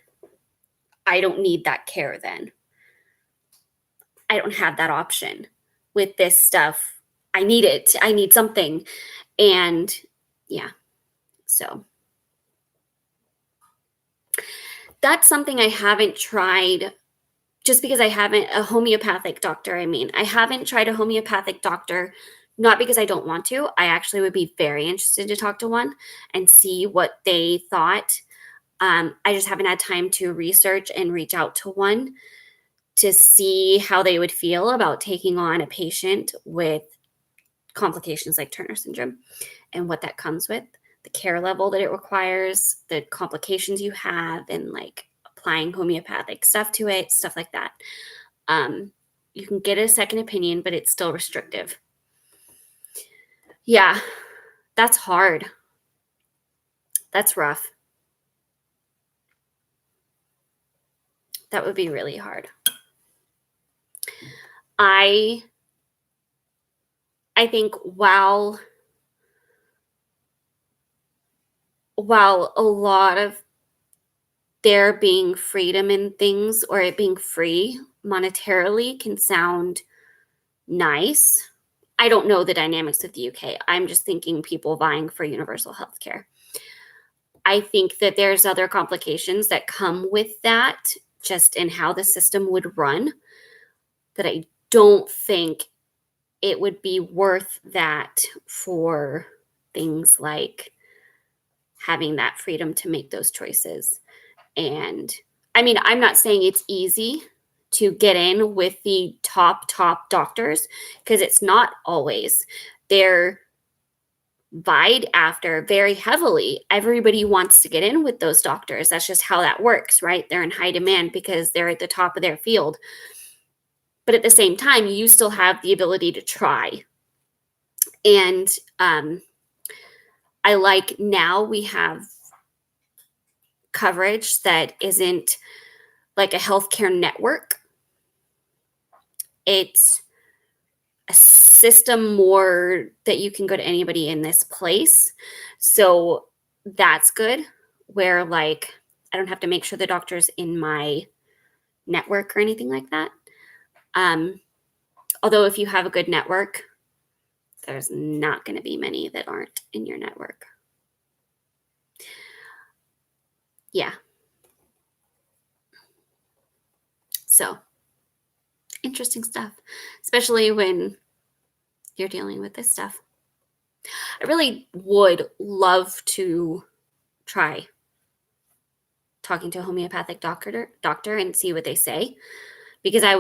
I don't need that care then. I don't have that option with this stuff. I need it. I need something. And yeah, so that's something I haven't tried just because I haven't a homeopathic doctor. I haven't tried a homeopathic doctor, not because I don't want to. I actually would be very interested to talk to one and see what they thought. I just haven't had time to research and reach out to one to see how they would feel about taking on a patient with complications like Turner syndrome and what that comes with, the care level that it requires, the complications you have, and like applying homeopathic stuff to it, stuff like that. You can get a second opinion, but it's still restrictive. Yeah, that's hard. That's rough. That would be really hard. I think while a lot of there being freedom in things or it being free monetarily can sound nice, I don't know the dynamics of the UK. I'm just thinking people vying for universal health care. I think that there's other complications that come with that, just in how the system would run, that I don't think it would be worth that for things like having that freedom to make those choices. And I'm not saying it's easy to get in with the top doctors, because it's not always. They're vied after very heavily. Everybody wants to get in with those doctors. That's just how that works, right? They're in high demand because they're at the top of their field. But at the same time, you still have the ability to try. And I like now we have coverage that isn't like a healthcare network. It's a system more that you can go to anybody in this place. So that's good, where like I don't have to make sure the doctor's in my network or anything like that. Although if you have a good network, there's not going to be many that aren't in your network. Yeah. So interesting stuff, especially when you're dealing with this stuff. I really would love to try talking to a homeopathic doctor and see what they say, because I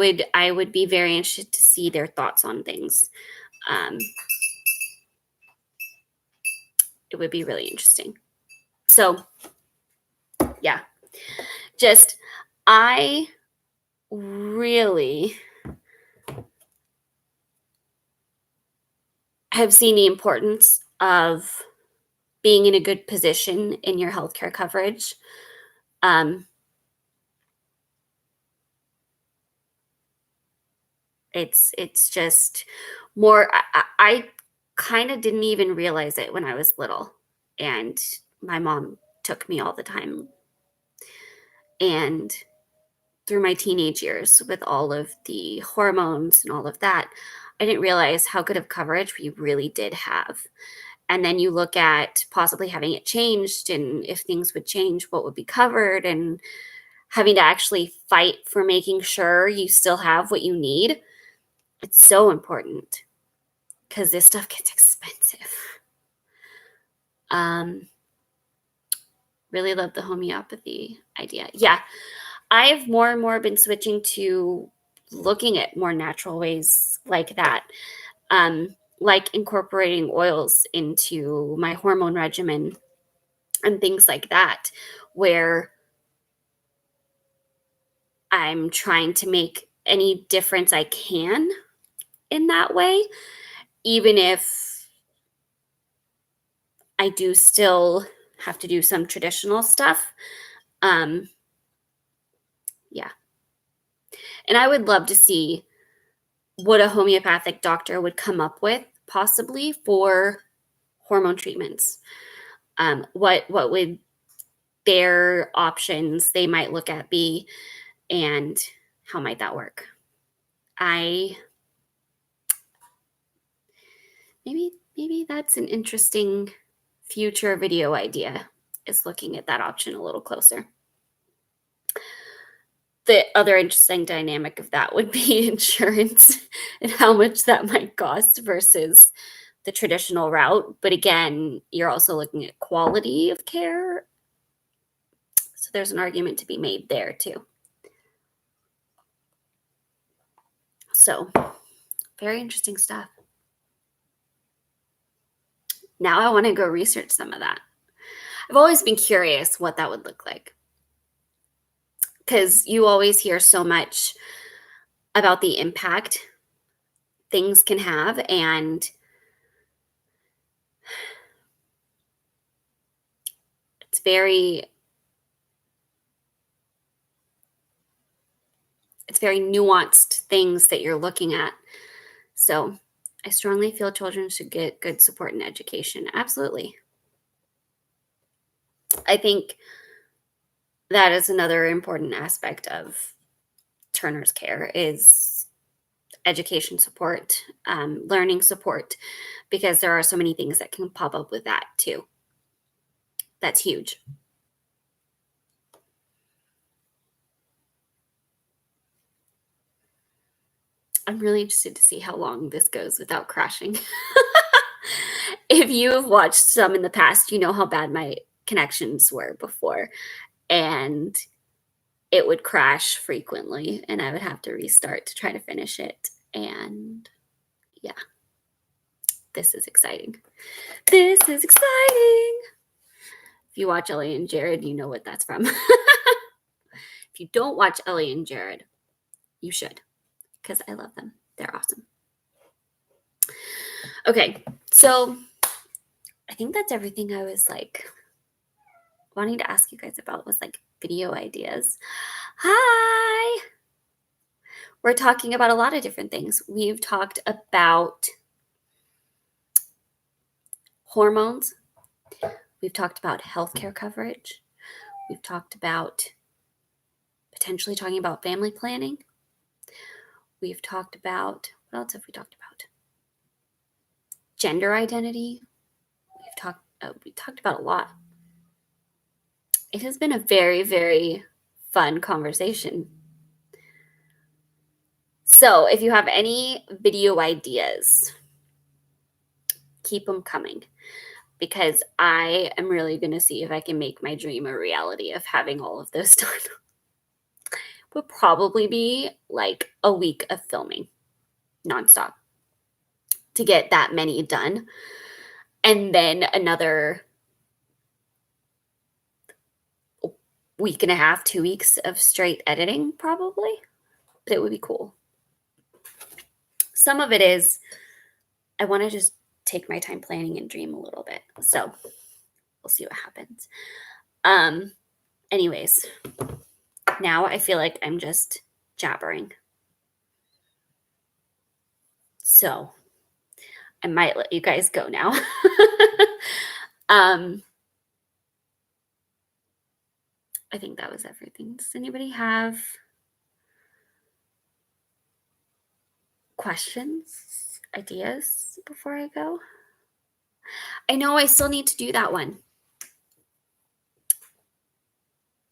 would be very interested to see their thoughts on things. It would be really interesting. So yeah, just I really have seen the importance of being in a good position in your healthcare coverage. It's just more. I kind of didn't even realize it when I was little, and my mom took me all the time. And through my teenage years, with all of the hormones and all of that, I didn't realize how good of coverage we really did have. And then you look at possibly having it changed, and if things would change, what would be covered, and having to actually fight for making sure you still have what you need. It's so important because this stuff gets expensive. Really love the homeopathy idea. Yeah, I've more and more been switching to looking at more natural ways like that, like incorporating oils into my hormone regimen and things like that, where I'm trying to make any difference I can in that way, even if I do still have to do some traditional stuff. Yeah. And I would love to see what a homeopathic doctor would come up with possibly for hormone treatments. What would their options they might look at be, and how might that work? Maybe that's an interesting future video idea, is looking at that option a little closer. The other interesting dynamic of that would be insurance and how much that might cost versus the traditional route. But again, you're also looking at quality of care. So there's an argument to be made there too. So very interesting stuff. Now I want to go research some of that. I've always been curious what that would look like, because you always hear so much about the impact things can have, and it's very nuanced things that you're looking at. So I strongly feel children should get good support and education. Absolutely. I think that is another important aspect of Turner's care, is education support, learning support, because there are so many things that can pop up with that too. That's huge. I'm really interested to see how long this goes without crashing. If you have watched some in the past, you know how bad my connections were before, and it would crash frequently, and I would have to restart to try to finish it. And yeah, this is exciting. This is exciting. If you watch Ellie and Jared, you know what that's from. If you don't watch Ellie and Jared, you should, because I love them. They're awesome. Okay, so I think that's everything I was like wanting to ask you guys about, was like video ideas. Hi! We're talking about a lot of different things. We've talked about hormones. We've talked about healthcare coverage. We've talked about potentially talking about family planning. We've talked about, what else have we talked about? Gender identity. We talked about a lot. It has been a very, very fun conversation. So if you have any video ideas, keep them coming, because I am really going to see if I can make my dream a reality of having all of those done. Would probably be like a week of filming nonstop to get that many done. And then another week and a half, 2 weeks of straight editing, probably. But it would be cool. Some of it is I want to just take my time planning and dream a little bit. So we'll see what happens. Anyways, now I feel like I'm just jabbering. So I might let you guys go now. I think that was everything. Does anybody have questions, ideas before I go? I know I still need to do that one.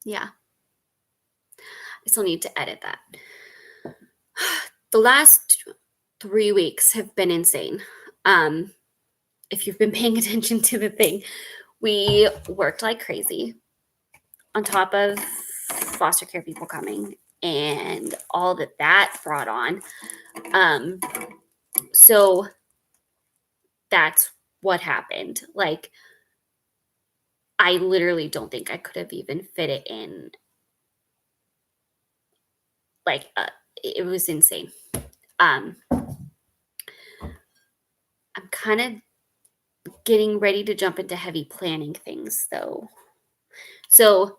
Yeah. I still need to edit that. The last 3 weeks have been insane. If you've been paying attention to the thing, we worked like crazy on top of foster care people coming and all that brought on. So that's what happened. Like, I literally don't think I could have even fit it in. Like, it was insane. I'm kind of getting ready to jump into heavy planning things, though. So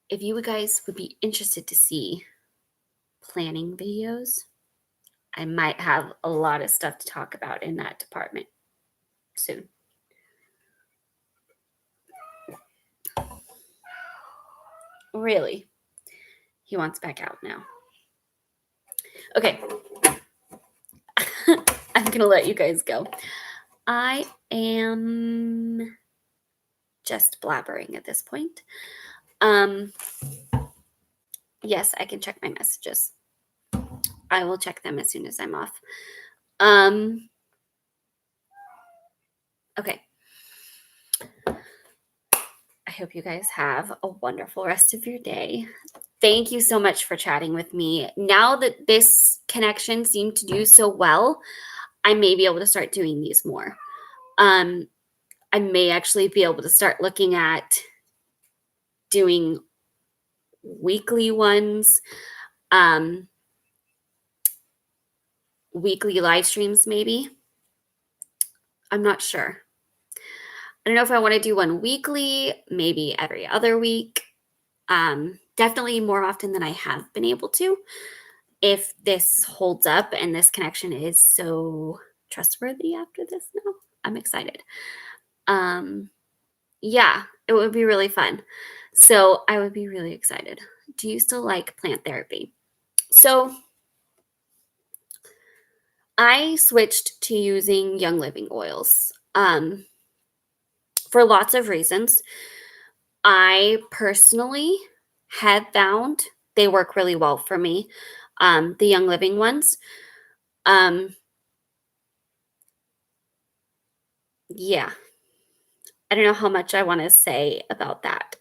if you guys would be interested to see planning videos, I might have a lot of stuff to talk about in that department soon. Really? He wants back out now. Okay. I'm going to let you guys go. I am just blabbering at this point. Yes, I can check my messages. I will check them as soon as I'm off. Okay. I hope you guys have a wonderful rest of your day. Thank you so much for chatting with me. Now that this connection seemed to do so well, I may be able to start doing these more. I may actually be able to start looking at doing weekly ones, weekly live streams maybe. I'm not sure. I don't know if I want to do one weekly, maybe every other week. Definitely more often than I have been able to. If this holds up and this connection is so trustworthy after this now, I'm excited. Yeah, it would be really fun. So I would be really excited. Do you still like plant therapy? So I switched to using Young Living oils for lots of reasons. I personally have found they work really well for me, the Young Living ones. Yeah, I don't know how much I want to say about that.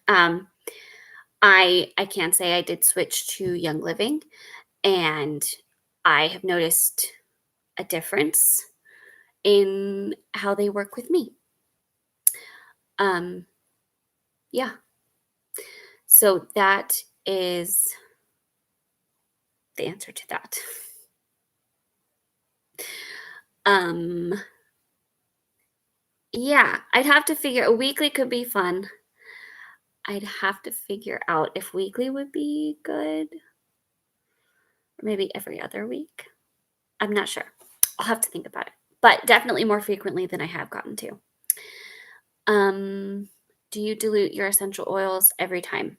I can say I did switch to Young Living, and I have noticed a difference in how they work with me. Yeah. So that is the answer to that. Yeah, I'd have to figure a weekly could be fun. I'd have to figure out if weekly would be good. Or maybe every other week. I'm not sure. I'll have to think about it. But definitely more frequently than I have gotten to. Do you dilute your essential oils every time?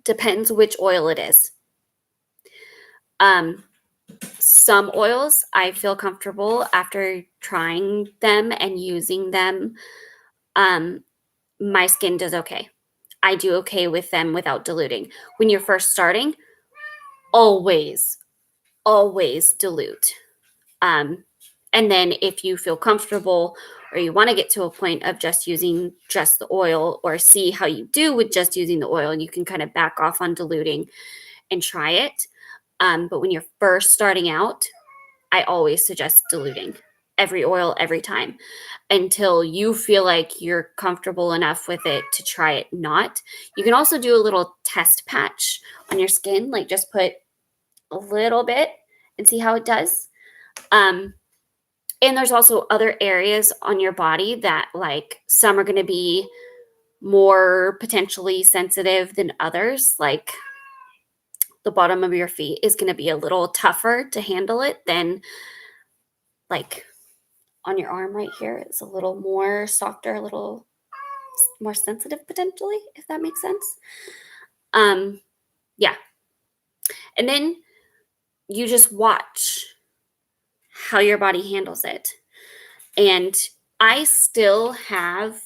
Depends which oil it is. some oils I feel comfortable after trying them and using them. My skin does okay. I do okay with them without diluting. When you're first starting, always dilute. And then if you feel comfortable or you want to get to a point of just using just the oil or see how you do with just using the oil, you can kind of back off on diluting and try it. But when you're first starting out, I always suggest diluting every oil every time until you feel like you're comfortable enough with it to try it not. You can also do a little test patch on your skin, like just put a little bit and see how it does. And there's also other areas on your body that, like, some are going to be more potentially sensitive than others. Like the bottom of your feet is going to be a little tougher to handle it than, like, on your arm right here. It's a little more softer, a little more sensitive potentially, if that makes sense. Yeah. And then you just watch how your body handles it. And I still have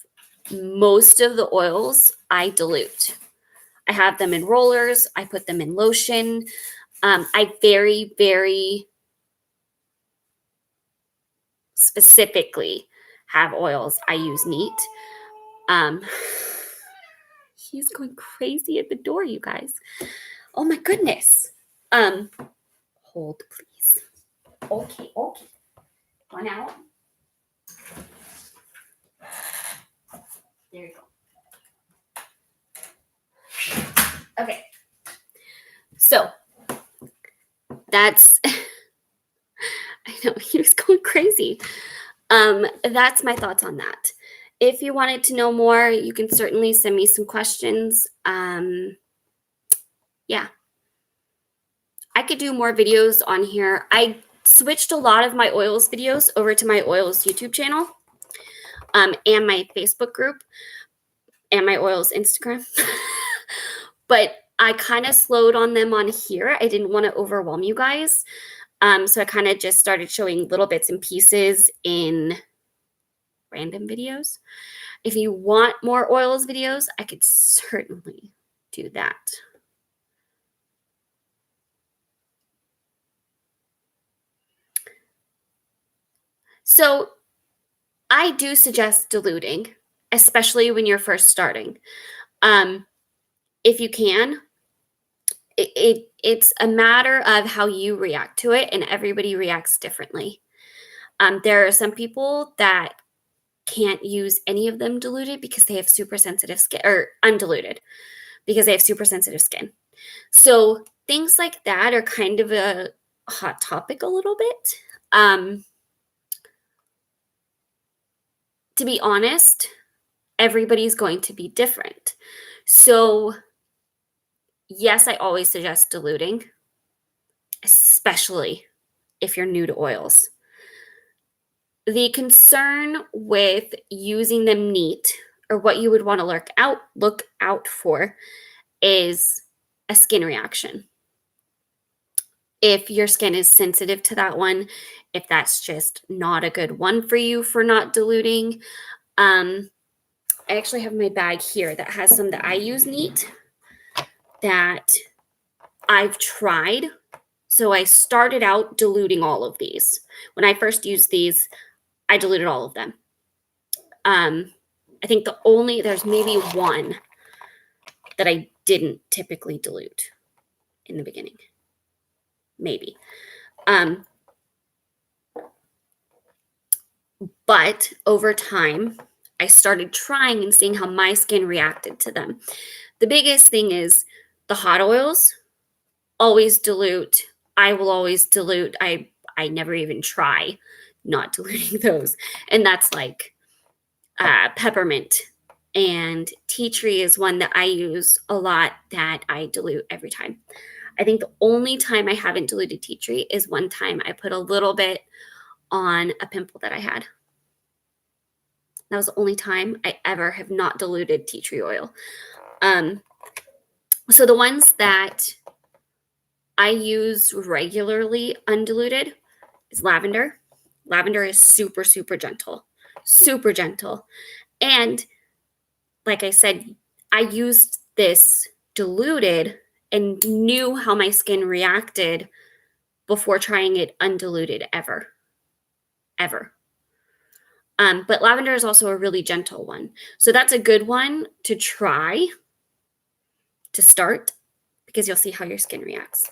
most of the oils I dilute. I have them in rollers. I put them in lotion. I very, very specifically have oils I use neat. He's going crazy at the door, you guys. Oh my goodness. Hold, please. Okay. One out. There you go. Okay. So that's, I know he was going crazy. That's my thoughts on that. If you wanted to know more, you can certainly send me some questions. Yeah. I could do more videos on here. I switched a lot of my oils videos over to my oils YouTube channel, and my Facebook group, and my oils Instagram. But I kind of slowed on them on here. I didn't want to overwhelm you guys. So I kind of just started showing little bits and pieces in random videos. If you want more oils videos, I could certainly do that. So I do suggest diluting, especially when you're first starting. If you can, it's a matter of how you react to it, and everybody reacts differently. There are some people that can't use any of them diluted because they have super sensitive skin, or undiluted because they have super sensitive skin. So things like that are kind of a hot topic a little bit. To be honest, everybody's going to be different. So yes, I always suggest diluting, especially if you're new to oils. The concern with using them neat, or what you would want to look out for, is a skin reaction. If your skin is sensitive to that one, if that's just not a good one for you for not diluting. I actually have my bag here that has some that I use neat that I've tried. So I started out diluting all of these. When I first used these, I diluted all of them. I think there's maybe one that I didn't typically dilute in the beginning. Maybe. But over time, I started trying and seeing how my skin reacted to them. The biggest thing is the hot oils, always dilute. I will always dilute. I never even try not diluting those. And that's like peppermint, and tea tree is one that I use a lot that I dilute every time. I think the only time I haven't diluted tea tree is one time I put a little bit on a pimple that I had. That was the only time I ever have not diluted tea tree oil. So the ones that I use regularly undiluted is lavender. Lavender is super, super gentle, super gentle. And like I said, I used this diluted and knew how my skin reacted before trying it undiluted ever. But lavender is also a really gentle one. So that's a good one to try to start because you'll see how your skin reacts.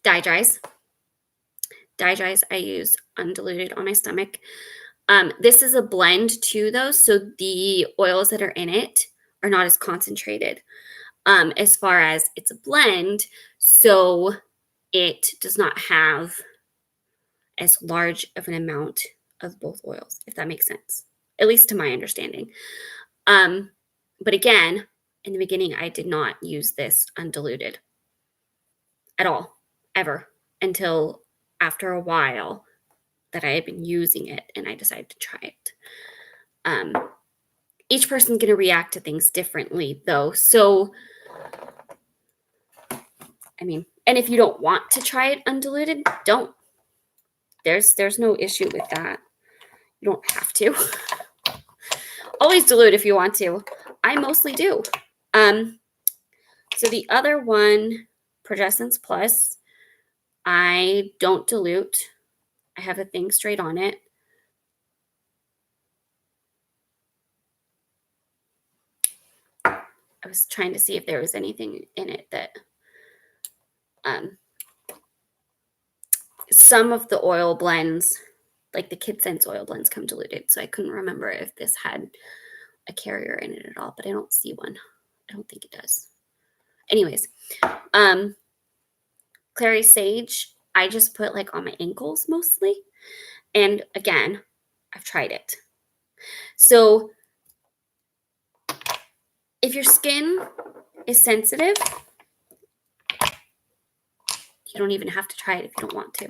Dye dries. Dye dries I use undiluted on my stomach. This is a blend too, though, so the oils that are in it are not as concentrated as far as it's a blend, so it does not have as large of an amount of both oils, if that makes sense, at least to my understanding. But again, in the beginning, I did not use this undiluted at all, ever, until after a while that I had been using it and I decided to try it. Each person's going to react to things differently, though. So, I mean, and if you don't want to try it undiluted, don't. There's no issue with that. You don't have to. Always dilute if you want to. I mostly do. So the other one, Progessence Plus, I don't dilute. I have a thing straight on it. I was trying to see if there was anything in it that some of the oil blends, like the Kid Sense oil blends, come diluted. So I couldn't remember if this had a carrier in it at all, but I don't see one. I don't think it does. Anyways, Clary Sage, I just put like on my ankles mostly. And again, I've tried it. So if your skin is sensitive, you don't even have to try it if you don't want to.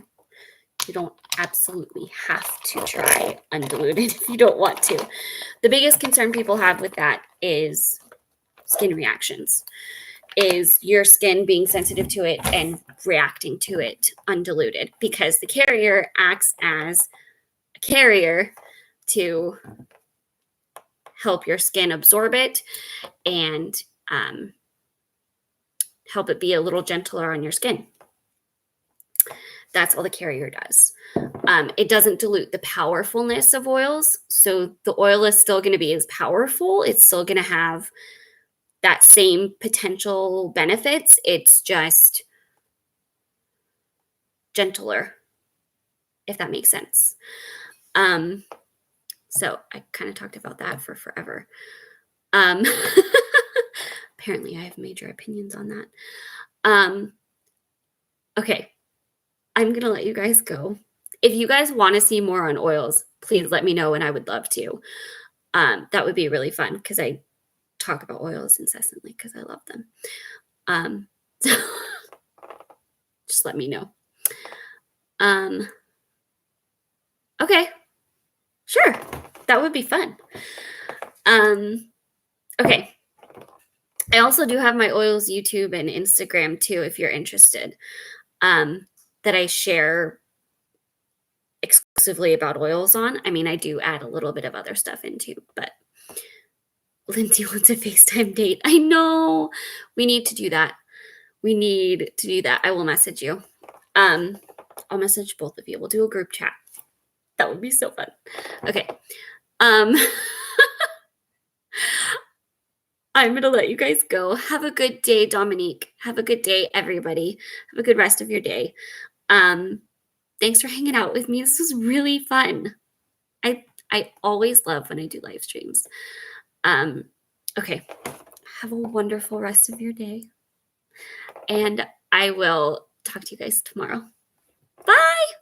You don't absolutely have to try undiluted if you don't want to. The biggest concern people have with that is skin reactions, is your skin being sensitive to it and reacting to it undiluted, because the carrier acts as a carrier to help your skin absorb it and help it be a little gentler on your skin. That's all the carrier does. It doesn't dilute the powerfulness of oils. So the oil is still going to be as powerful. It's still going to have that same potential benefits. It's just gentler, if that makes sense. So I kind of talked about that for forever. Apparently I have major opinions on that. Okay. I'm going to let you guys go. If you guys want to see more on oils, please let me know and I would love to. That would be really fun because I talk about oils incessantly because I love them. So just let me know. Okay. Sure. That would be fun. Okay. I also do have my oils YouTube and Instagram too, if you're interested. That I share exclusively about oils on. I mean, I do add a little bit of other stuff into, but Lindsay wants a FaceTime date. I know. We need to do that. I will message you. I'll message both of you. We'll do a group chat. That would be so fun. Okay. I'm going to let you guys go. Have a good day, Dominique. Have a good day, everybody. Have a good rest of your day. Thanks for hanging out with me. This was really fun. I always love when I do live streams. Okay. Have a wonderful rest of your day. And I will talk to you guys tomorrow. Bye.